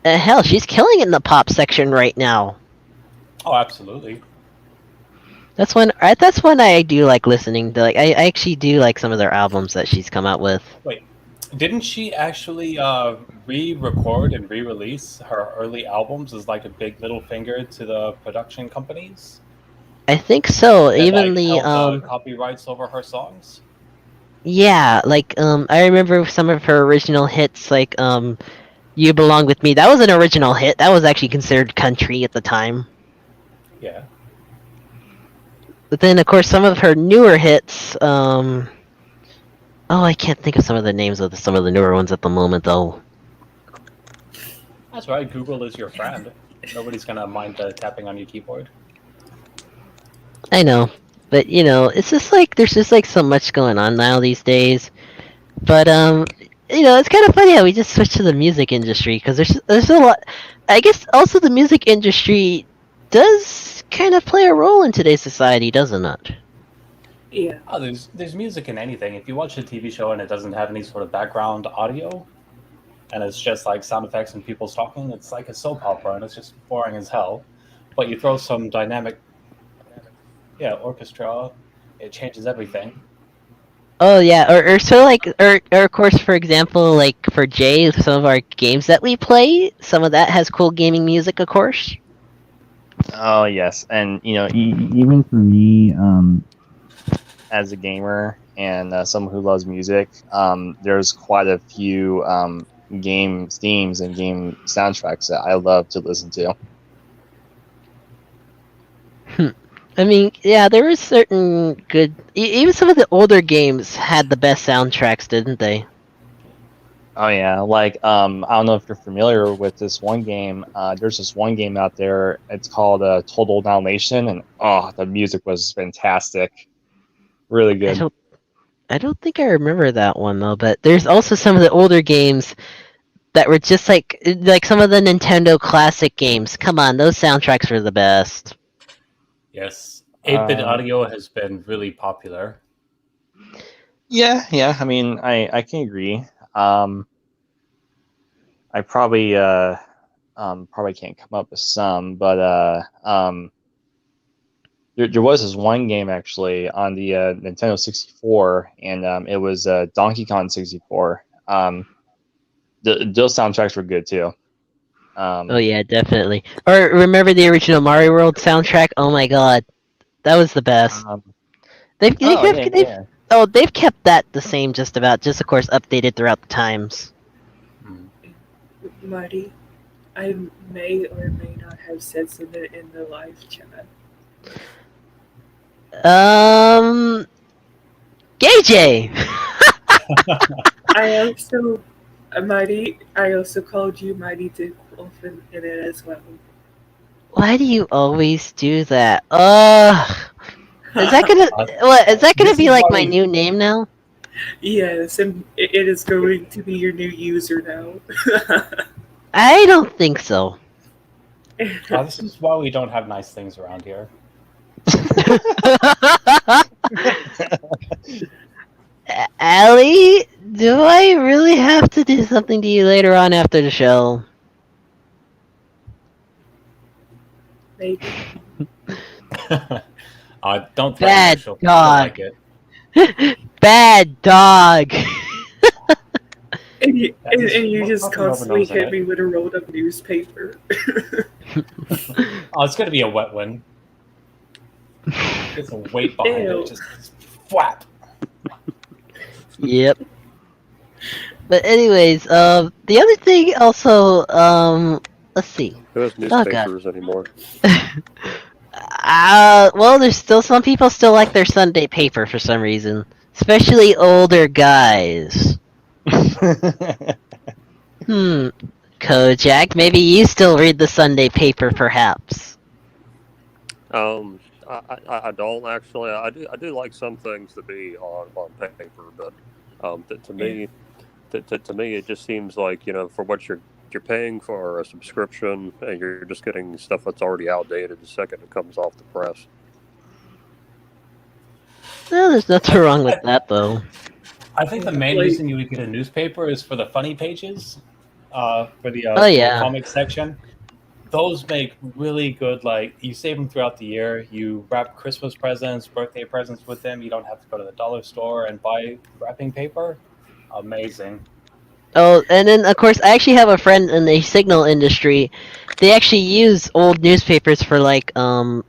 A: Hell, she's killing it in the pop section right now.
C: Oh, absolutely.
A: That's when I do like listening to. Like, I actually do like some of their albums that she's come out with.
C: Wait, didn't she actually re-record and re-release her early albums as like a big little finger to the production companies?
A: I think so.
C: That,
A: Even
C: like,
A: the
C: held the copyrights over her songs?
A: yeah, like I remember some of her original hits, like "You Belong with Me." That was an original hit. That was actually considered country at the time.
C: Yeah.
A: But then, of course, some of her newer hits. Oh, I can't think of some of the names of some of the newer ones at the moment, though.
C: That's right, Google is your friend. Nobody's gonna mind the tapping on your keyboard.
A: I know, but it's just like there's just like so much going on now these days. But it's kind of funny how we just switched to the music industry because there's a lot. I guess also the music industry does kind of play a role in today's society, doesn't it?
E: Yeah.
C: Oh, there's music in anything. If you watch a TV show and it doesn't have any sort of background audio, and it's just like sound effects and people talking, it's like a soap opera and it's just boring as hell. But you throw some dynamic, orchestra, it changes everything.
A: Oh yeah, or so like, or of course, for example, like for Jay, some of our games that we play, some of that has cool gaming music, of course.
B: Oh yes, and
F: Even for me,
B: as a gamer and someone who loves music, there's quite a few game themes and game soundtracks that I love to listen to.
A: I mean, yeah, there was certain good. Even some of the older games had the best soundtracks, didn't they?
B: Oh yeah, like I don't know if you're familiar with this one game. There's this one game out there. It's called Total Domination, and the music was fantastic, really good.
A: I don't think I remember that one though. But there's also some of the older games that were just like some of the Nintendo classic games. Come on, those soundtracks were the best.
C: Yes, 8-bit audio has been really popular.
B: Yeah. I mean, I can agree. I probably can't come up with some, but there was this one game actually on the Nintendo 64, and it was Donkey Kong 64. Those soundtracks were good too.
A: Oh yeah, definitely. Or remember the original Mario World soundtrack? Oh my god, that was the best. They've kept that the same just about, just of course updated throughout the times.
E: Marty, I may or may not have said something in the live chat.
A: GayJ!
E: I also called you Mighty Dick Wolf in it as well.
A: Why do you always do that? Is that gonna be like my new name now?
E: Yes, and it is going to be your new user now.
A: I don't think so.
C: This is why we don't have nice things around here.
A: Allie, do I really have to do something to you later on after the show?
E: Maybe.
C: Don't
A: Bad
C: she'll
A: dog.
C: like it.
A: Bad dog.
E: And you
C: Fucking
E: just constantly
C: overdose on
E: hit
C: it.
E: me with a rolled up newspaper.
C: It's gonna be a wet one. Get some weight behind
E: Ew.
C: it. Just flap.
A: Yep. But anyways, the other thing also, let's see.
D: Who has
A: God.
D: newspapers anymore?
A: Well, there's still some people still like their Sunday paper for some reason, especially older guys. Kojak, maybe you still read the Sunday paper, perhaps.
D: I don't actually. I do like some things to be on paper, but To me, to me, it just seems like for what you're paying for a subscription, and you're just getting stuff that's already outdated the second it comes off the press.
A: Well, there's nothing wrong with that, though.
C: I think the main
E: Like-
C: reason you would get a newspaper is for the funny pages, for the
A: Oh, yeah.
C: comic section. Those make really good. Like, you save them throughout the year. You wrap Christmas presents, birthday presents with them. You don't have to go to the dollar store and buy wrapping paper. Amazing.
A: Oh, and then of course I actually have a friend in the signal industry. They actually use old newspapers for like I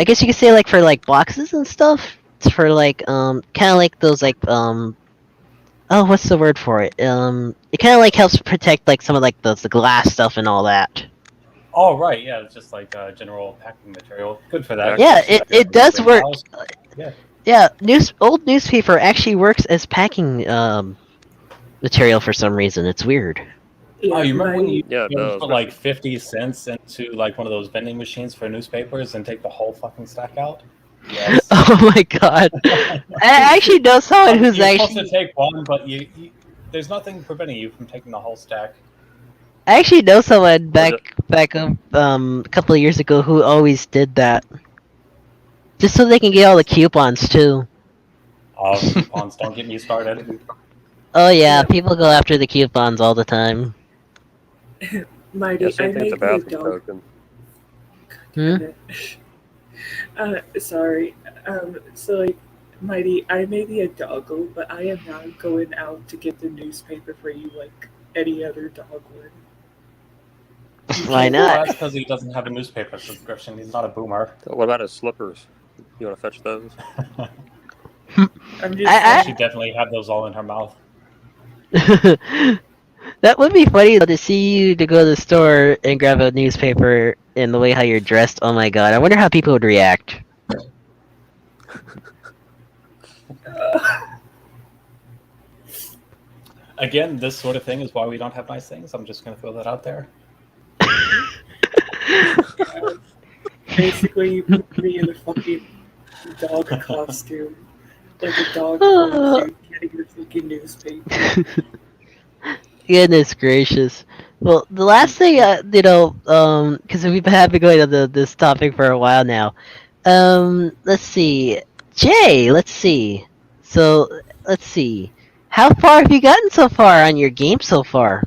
A: guess you could say like for like boxes and stuff. It's for like kind of like those like oh, what's the word for it? It kind of like helps protect like some of like the glass stuff and all that.
C: Oh, right. Yeah, it's just like general packing material. Good for that.
A: Yeah, it does work.
C: Yeah.
A: Yeah, old newspaper actually works as packing material for some reason. It's weird.
E: Yeah,
C: Oh, you remember when you
D: Yeah, it does.
C: put like 50 cents into like one of those vending machines for newspapers and take the whole fucking stack out? Yes.
A: Oh my god! I actually know someone who's
C: You're
A: actually.
C: supposed to take one, but there's nothing preventing you from taking the whole stack.
A: I actually know someone back a couple of years ago who always did that, just so they can get all the coupons too.
C: Oh, coupons, don't get me started.
A: Oh yeah, people go after the coupons all the time.
E: Mighty,
D: Yeah, same
E: I
D: thing
E: made
D: with the
E: the
D: bathroom
E: dog.
D: token.
E: Sorry. So like, Mighty, I may be a doggo, but I am not going out to get the newspaper for you like any other dog would.
A: Why
C: Well,
A: not?
C: that's because he doesn't have a newspaper subscription. He's not a boomer.
D: What about his slippers? You want to fetch those?
E: I'm just
A: I-
C: She definitely had those all in her mouth.
A: That would be funny though, to see you to go to the store and grab a newspaper in the way how you're dressed. Oh my god, I wonder how people would react.
C: Again, this sort of thing is why we don't have nice things. I'm just going to throw that out there.
E: basically you put me in a fucking dog costume. Like a dog costume getting the fucking newspaper.
A: Goodness gracious. Well, the last thing, because we've been going on this topic for a while now. Let's see. Jay, let's see. So, let's see. How far have you gotten so far on your game so far?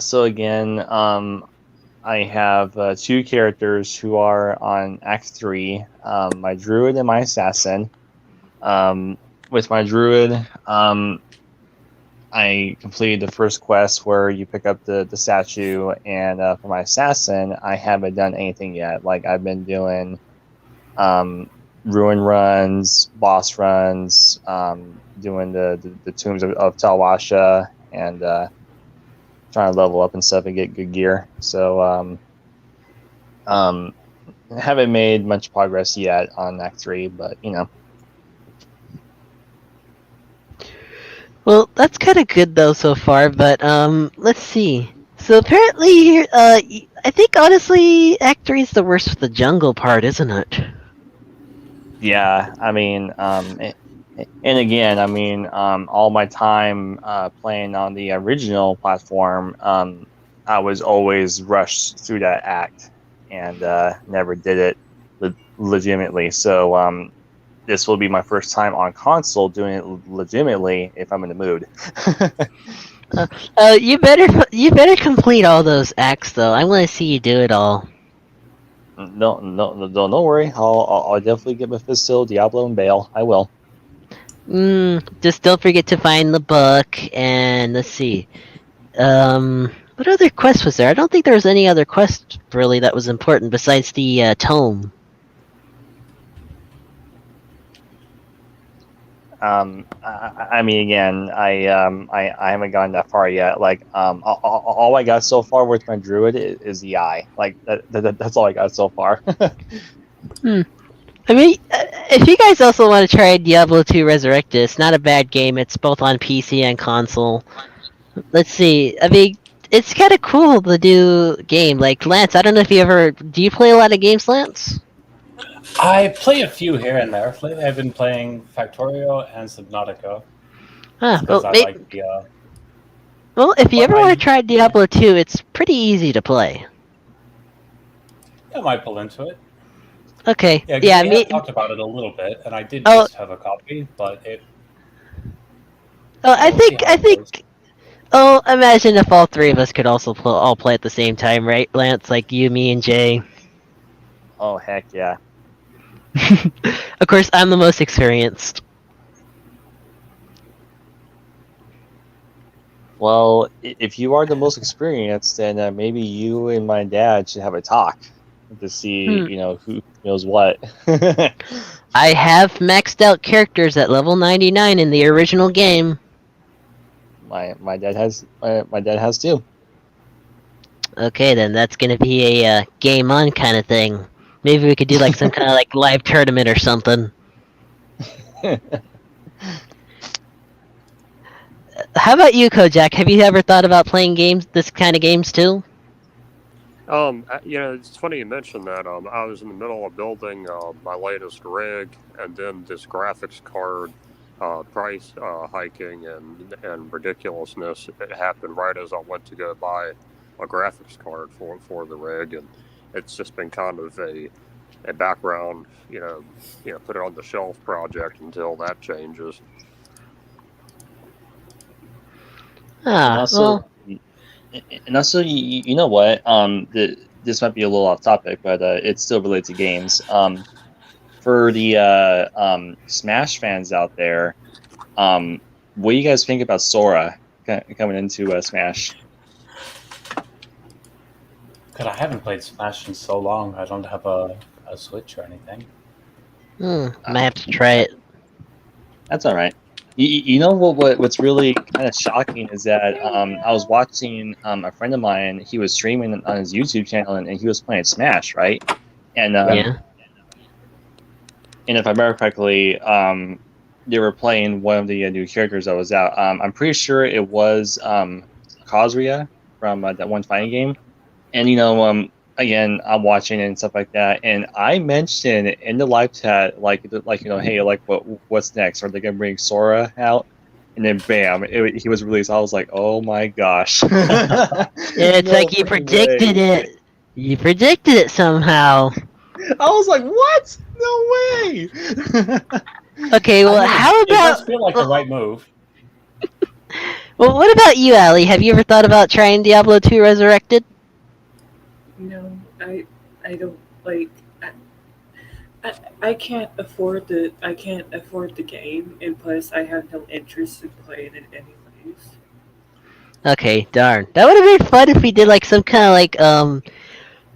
B: So again, I have two characters who are on Act 3, my druid and my assassin. With my druid, I completed the first quest where you pick up the statue, and for my assassin, I haven't done anything yet. Like, I've been doing ruin runs, boss runs, doing the tombs of Talwasha, and trying to level up and stuff and get good gear. So haven't made much progress yet on Act 3, but
A: Well, that's kind of good though so far, but let's see. So apparently, I think honestly, Act 3 is the worst with the jungle part, isn't it?
B: yeah, I mean, and again, I mean, all my time playing on the original platform, I was always rushed through that act and never did it legitimately. So this will be my first time on console doing it legitimately if I'm in the mood.
A: You better complete all those acts though. I want to see you do it all.
B: No, don't worry. I'll definitely get Mephisto, Diablo, and Bale. I will.
A: Just don't forget to find the book, and let's see. What other quest was there? I don't think there was any other quest really that was important besides the tome.
B: I mean, again, I haven't gotten that far yet. Like, all I got so far with my druid is the eye. Like, that's all I got so far.
A: I mean, if you guys also want to try Diablo 2 Resurrected, it's not a bad game. It's both on PC and console. Let's see. I mean, it's kind of cool to do game. Like, Lance, I don't know if do you play a lot of games, Lance?
C: I play a few here and there. Lately, I've been playing Factorio and Subnautica
A: Huh,
C: because I like the.
A: well, if you
C: But
A: ever want to try Diablo 2, it's pretty easy to play.
C: I might pull into it.
A: Okay,
C: Yeah,
A: yeah,
C: we
A: me.
C: have talked about it a little bit, and I did
A: Oh,
C: just have a copy, but it.
A: oh,
C: Yeah, we'll see how it goes.
A: Oh, imagine if all three of us could also all play at the same time, right, Lance? Like you, me, and Jay.
B: Oh heck yeah!
A: Of course, I'm the most experienced.
B: Well, if you are the most experienced, then maybe you and my dad should have a talk to see, who knows what.
A: I have maxed out characters at level 99 in the original game.
B: My dad has too.
A: Okay, then that's gonna be a game on kind of thing. Maybe we could do like some kind of like live tournament or something. How about you, Kojak? Have you ever thought about playing this kind of games too?
D: It's funny you mentioned that. I was in the middle of building my latest rig, and then this graphics card price hiking and ridiculousness it happened right as I went to go buy a graphics card for the rig, and it's just been kind of a background, put it on the shelf project until that changes.
A: Ah, well,
B: And also, you know what? This might be a little off topic, but it's still related to games. For the Smash fans out there, what do you guys think about Sora coming into Smash?
C: Because I haven't played Smash in so long, I don't have a Switch or anything.
A: might have to try it.
B: That's all right. You know what's really kind of shocking is that I was watching a friend of mine. He was streaming on his YouTube channel and he was playing Smash, right? And
A: Yeah.
B: and if I remember correctly, they were playing one of the new characters that was out. I'm pretty sure it was Kazuya from that one fighting game. And again, I'm watching and stuff like that, and I mentioned in the live chat, hey, like what's next? Are they gonna bring Sora out? And then bam, he was released. I was like, oh my gosh!
A: It's
B: No
A: like you
B: freaking
A: predicted
B: way.
A: it. You predicted it somehow.
B: I was like, what? No way!
A: Okay, well, how
C: It does
A: about?
C: feel like the right move.
A: Well, what about you, Allie? Have you ever thought about trying Diablo 2 Resurrected?
E: No, I don't like. I can't afford the game, and plus I have no interest in playing it anyways.
A: Okay, darn. That would have been fun if we did like some kind of like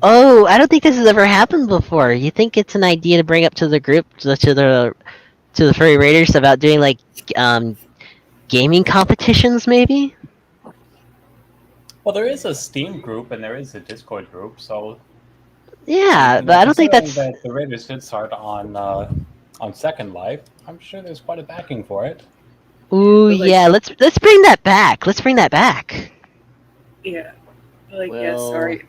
A: Oh, I don't think this has ever happened before. You think it's an idea to bring up to the group, to the Furry Raiders, about doing like gaming competitions, maybe?
C: Well, there is a Steam group and there is a Discord group, so
A: Yeah, but I don't think
C: considering
A: that's.
C: that the Raiders did start on Second Life. I'm sure there's quite a backing for it.
A: Ooh,
E: But, like-
A: yeah. Let's bring that back. Let's bring that back.
E: Yeah, yeah.
B: Well,
E: Sorry.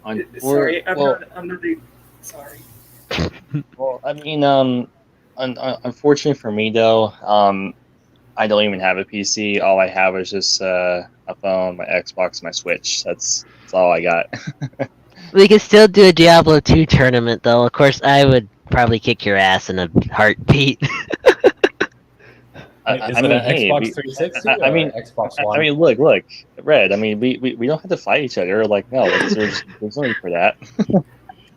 B: I'm
E: Sorry, I'm
B: well-
E: not sorry.
B: Well, I mean, unfortunately for me though, I don't even have a PC. All I have is just a phone, my Xbox, my Switch. That's all I got.
A: We could still do a Diablo 2 tournament, though. Of course, I would probably kick your ass in a heartbeat.
C: Is it an Xbox 360 or Xbox One?
B: I mean, look, Red. I mean, we don't have to fight each other. Like, no, there's no need for that.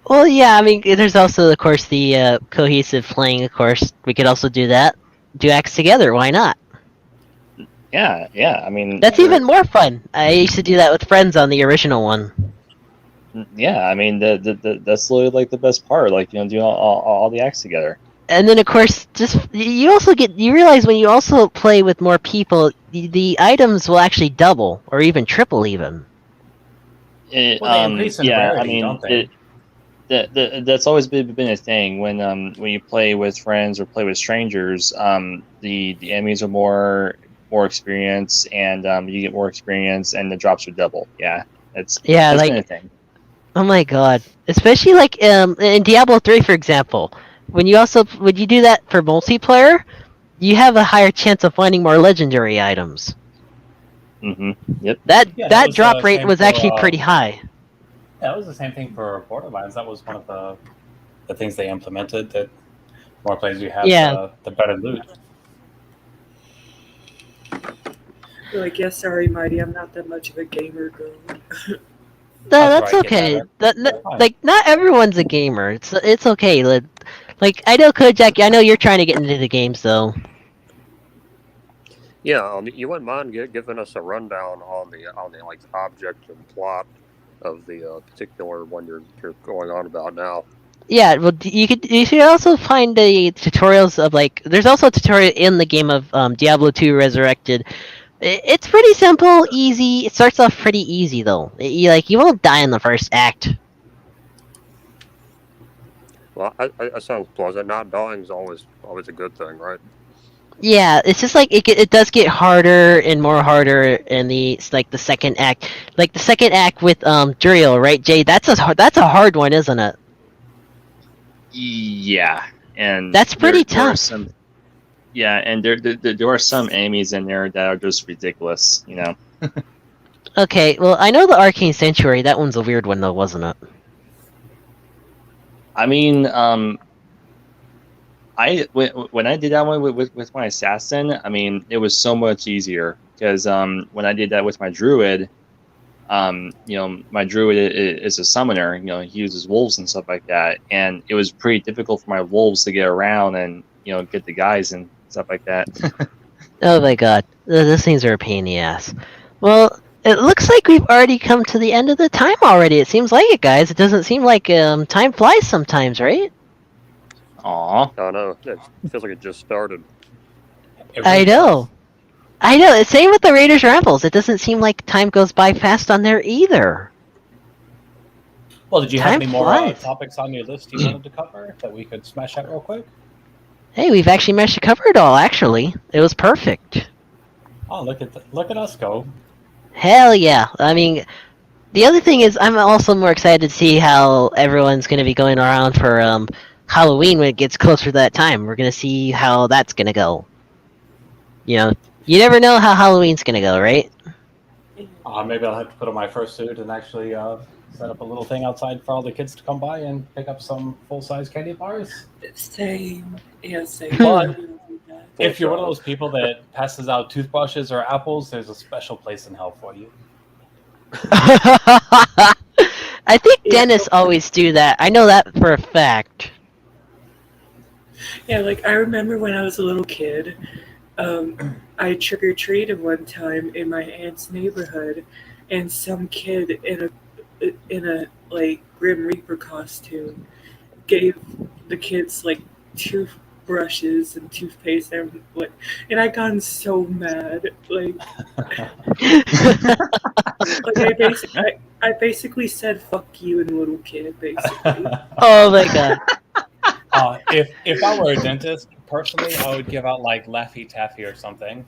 A: Well, yeah. I mean, there's also, of course, the cohesive playing. Of course, we could also do that. Do acts together. Why not?
B: Yeah. I mean,
A: That's even more fun. I used to do that with friends on the original one.
B: Yeah, I mean, that's literally like the best part. Like, doing all the acts together.
A: And then, of course, you realize when you also play with more people, the items will actually double or even triple even.
C: Well, they increase in
B: Yeah,
C: rarity,
B: I mean,
C: don't they?
B: that's always been a thing when you play with friends or play with strangers. The enemies are more experience, and you get more experience, and the drops are double. Yeah, it's been a thing.
A: Oh my god! Especially like in Diablo 3, for example, when you do that for multiplayer, you have a higher chance of finding more legendary items.
B: Yep.
C: Yeah, that
A: That
C: was the
A: drop rate
C: same
A: was
C: for.
A: actually pretty high.
C: Yeah, that was the same thing for Borderlands. That was one of the things they implemented. That more players you have,
A: Yeah.
C: the better loot.
E: Like, yeah, sorry, Mighty, I'm not that much of a gamer girl.
A: That's
C: Right, get
A: okay.
C: better. Fine.
A: Like not everyone's a gamer. It's okay. Like I know Kojak. I know you're trying to get into the games though.
D: Yeah, you wouldn't mind giving us a rundown on the like object and plot of the particular one you're going on about now.
A: Yeah. Well, you should also find the tutorials of like. There's also a tutorial in the game of Diablo 2 Resurrected. It's pretty simple, easy. It starts off pretty easy though. You won't die in the first act.
D: Well, that sounds pleasant. Not dying is always a good thing, right?
A: Yeah, it's just like it does get harder and more harder in the second act. Like the second act with Duriel, right, Jay? That's a hard one, isn't it?
B: Yeah, and
A: That's pretty
B: there are
A: tough.
B: some. Yeah, and there are some enemies in there that are just ridiculous. You know.
A: Okay, well I know the Arcane Sanctuary. That one's a weird one though, wasn't it?
B: I mean, when I did that one with my assassin, I mean, it was so much easier because when I did that with my druid, my druid is a summoner. He uses wolves and stuff like that, and it was pretty difficult for my wolves to get around and get the guys and stuff like that.
A: Oh my god, those things are a pain in the ass. Well, it looks like we've already come to the end of the time already. It seems like it, guys. It doesn't seem like time flies sometimes, right?
B: Aw.
D: I know. It feels like it just started.
C: It
A: I
C: really
A: know.
C: does.
A: I know. It's same with the Raiders Rambles. It doesn't seem like time goes by fast on there either.
C: Well, did you
A: Time
C: have any more
A: flies.
C: topics on your list you wanted to cover that we could smash out real quick?
A: Hey, we've actually managed to cover it all. Actually, it was perfect.
C: Oh, look at us go!
A: Hell yeah! I mean, the other thing is, I'm also more excited to see how everyone's going to be going around for Halloween when it gets closer to that time. We're going to see how that's going to go. You never know how Halloween's going to go, right?
C: Maybe I'll have to put on my fursuit and actually set up a little thing outside for all the kids to come by and pick up some full-size candy bars.
E: Same. Yeah, same.
C: But
E: Yeah.
C: if you're one of those people that passes out toothbrushes or apples, there's a special place in hell for you.
A: I think
E: Yeah.
A: dentists always do that. I know that for a fact.
E: Yeah, like I remember when I was a little kid, I trick or treated one time in my aunt's neighborhood, and some kid in a like Grim Reaper costume gave the kids like toothbrushes and toothpaste and I got so mad like I basically said fuck you and little kid basically.
A: Oh my god.
C: If I were a dentist, personally, I would give out like Laffy Taffy or something,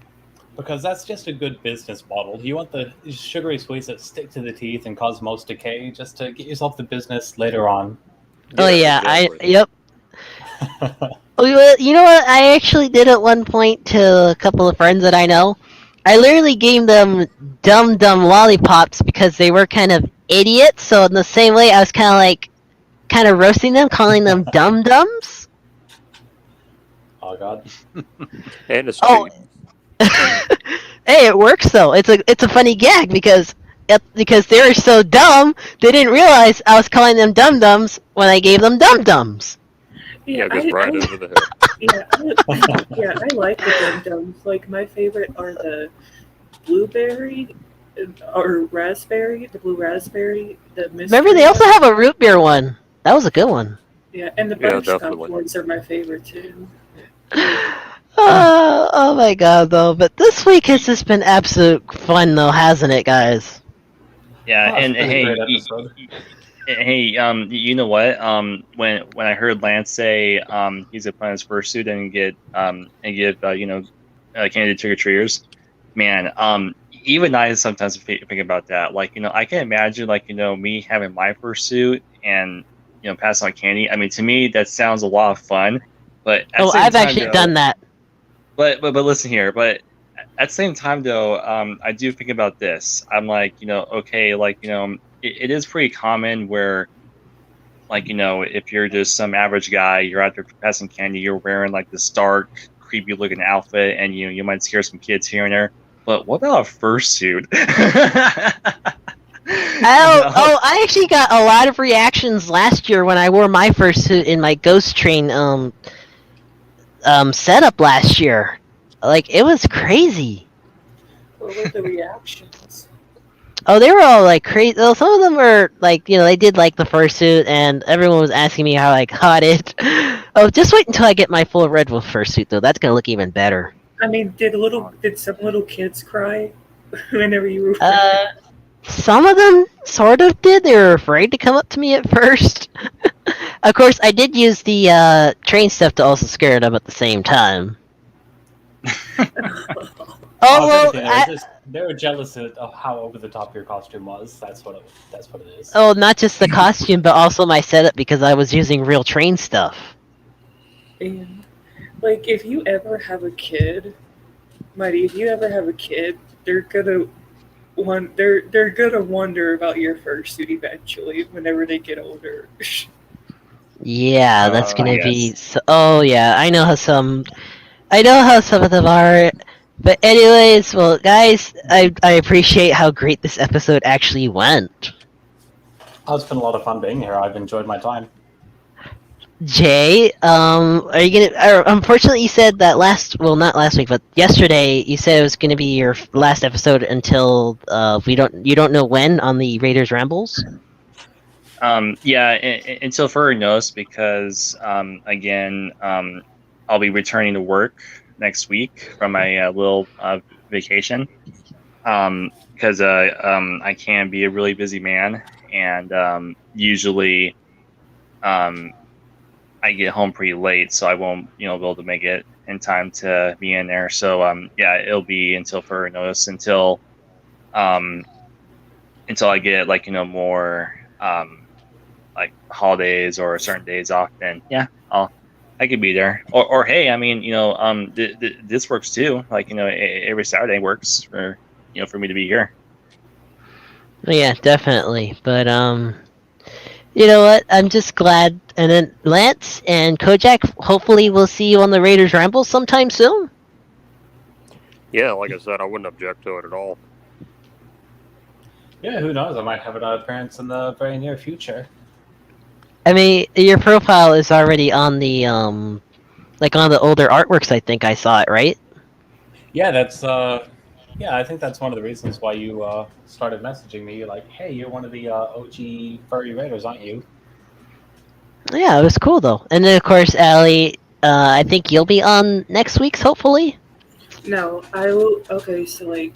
C: because that's just a good business model. You want the sugary sweets that stick to the teeth and cause most decay, just to get yourself the business later on.
A: Oh yeah,
D: exactly.
A: yep. Well, you know what? I actually did at one point to a couple of friends that I know. I literally gave them dumb lollipops because they were kind of idiots. So in the same way, I was kind of roasting them, calling them dums.
C: Oh God.
D: And it's
A: Oh.
D: cheap.
A: Hey, it works though. It's a funny gag because they were so dumb they didn't realize I was calling them dums when I gave them dums.
D: Yeah, goes right over the head.
E: Yeah, I like the dum-dums. Like my favorite are the blueberry or raspberry, the blue raspberry, the mystery
A: Remember, they also
E: one.
A: have a root beer one. That was a good one.
E: Yeah, and the
D: Yeah,
E: butterscotch
D: definitely.
E: ones are my favorite too.
A: Oh my god, though. But this week has just been absolute fun, though, hasn't it, guys?
B: Yeah,
C: Oh, it's
B: and
C: been a
B: hey,
C: great episode.
B: hey, you know what? When I heard Lance say he's gonna put on his fursuit and get candy trick or treaters, Man, even I sometimes think about that. Like, I can imagine, like, me having my fursuit and, passing out candy. I mean, to me, that sounds a lot of fun. But at the
A: Oh,
B: same
A: I've
B: time,
A: actually
B: though,
A: done that.
B: but listen here. But at the same time, though, I do think about this. I'm like, okay, like, it is pretty common where, like, if you're just some average guy, you're out there passing candy, you're wearing like this dark, creepy looking outfit, and you might scare some kids here and there. But what about a fursuit?
A: Oh, I actually got a lot of reactions last year when I wore my fursuit in my Ghost Train setup last year. Like, it was crazy.
E: What were the reactions?
A: Oh, they were all like crazy. Well, some of them were like, they did like the fursuit, and everyone was asking me how I got it. Oh, just wait until I get my full Red Wolf fursuit, though. That's gonna look even better.
E: I mean, did some little kids cry whenever you were?
A: Some of them sort of did. They were afraid to come up to me at first. Of course, I did use the train stuff to also scare them at the same time. Oh well,
C: they were jealous of how over the top your costume was. That's what it is.
A: oh, not just the costume, but also my setup because I was using real train stuff.
E: And like, if you ever have a kid, Mighty, if you ever have a kid, they're gonna wonder about your fursuit eventually. Whenever they get older.
A: Yeah, that's gonna be.
B: yes.
A: So, oh yeah, I know how some of them are. But anyways, well, guys, I appreciate how great this episode actually went.
C: Oh, it's been a lot of fun being here. I've enjoyed my time.
A: Jay, are you gonna? Unfortunately, you said that not last week, but yesterday, you said it was gonna be your last episode until you don't know when on the Raiders Rambles.
B: Yeah, until further notice, because again, I'll be returning to work next week from my little vacation. Because I can be a really busy man, and usually I get home pretty late, so I won't be able to make it in time to be in there. So yeah, it'll be until further notice until I get like more like holidays or certain days off. Then yeah, I could be there. Or hey, I mean, this works too. Like, every Saturday works for for me to be here.
A: Yeah, definitely. But you know what? I'm just glad. And then Lance and Kojak, hopefully we'll see you on the Raiders Ramble sometime soon.
D: Yeah, like I said, I wouldn't object to it at all.
C: Yeah, who knows? I might have an appearance in the very near future.
A: I mean, your profile is already on the like on the older artworks. I think I saw it, right?
C: Yeah, that's yeah. I think that's one of the reasons why you started messaging me. Like, hey, you're one of the OG furry raiders, aren't you?
A: Yeah, it was cool though. And then of course, Allie, I think you'll be on next week's, hopefully.
E: No, I will. Okay, so like,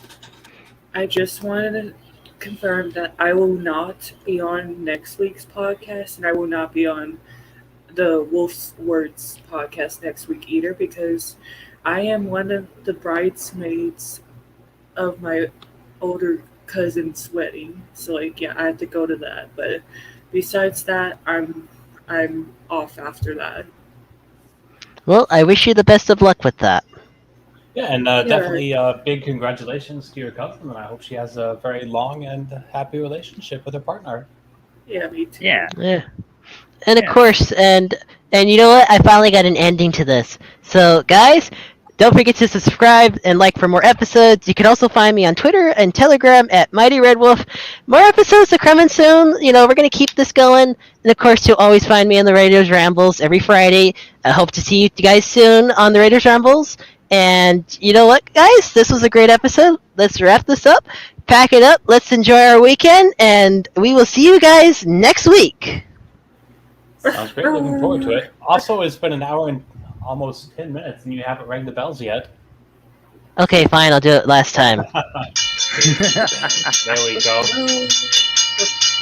E: I just wanted to confirm that I will not be on next week's podcast, and I will not be on the Wolf's Words podcast next week either, because I am one of the bridesmaids of my older cousin's wedding. So like, yeah, I have to go to that. But besides that, I'm off after that.
A: Well, I wish you the best of luck with that.
C: Yeah, and definitely big congratulations to your cousin, and I hope she has a very long and happy relationship with her partner.
E: Yeah, me too.
B: Yeah.
A: Yeah. And of course, and you know what? I finally got an ending to this. So, guys, don't forget to subscribe and like for more episodes. You can also find me on Twitter and Telegram at Mighty Red Wolf. More episodes are coming soon. We're going to keep this going. And of course, you'll always find me on the Raiders Rambles every Friday. I hope to see you guys soon on the Raiders Rambles. And you know what, guys? This was a great episode. Let's wrap this up. Pack it up. Let's enjoy our weekend. And we will see you guys next week.
C: Sounds great. Looking forward to it. Also, it's been an hour and almost 10 minutes, and you haven't rang the bells yet.
A: Okay, fine. I'll do it last time.
C: There we go.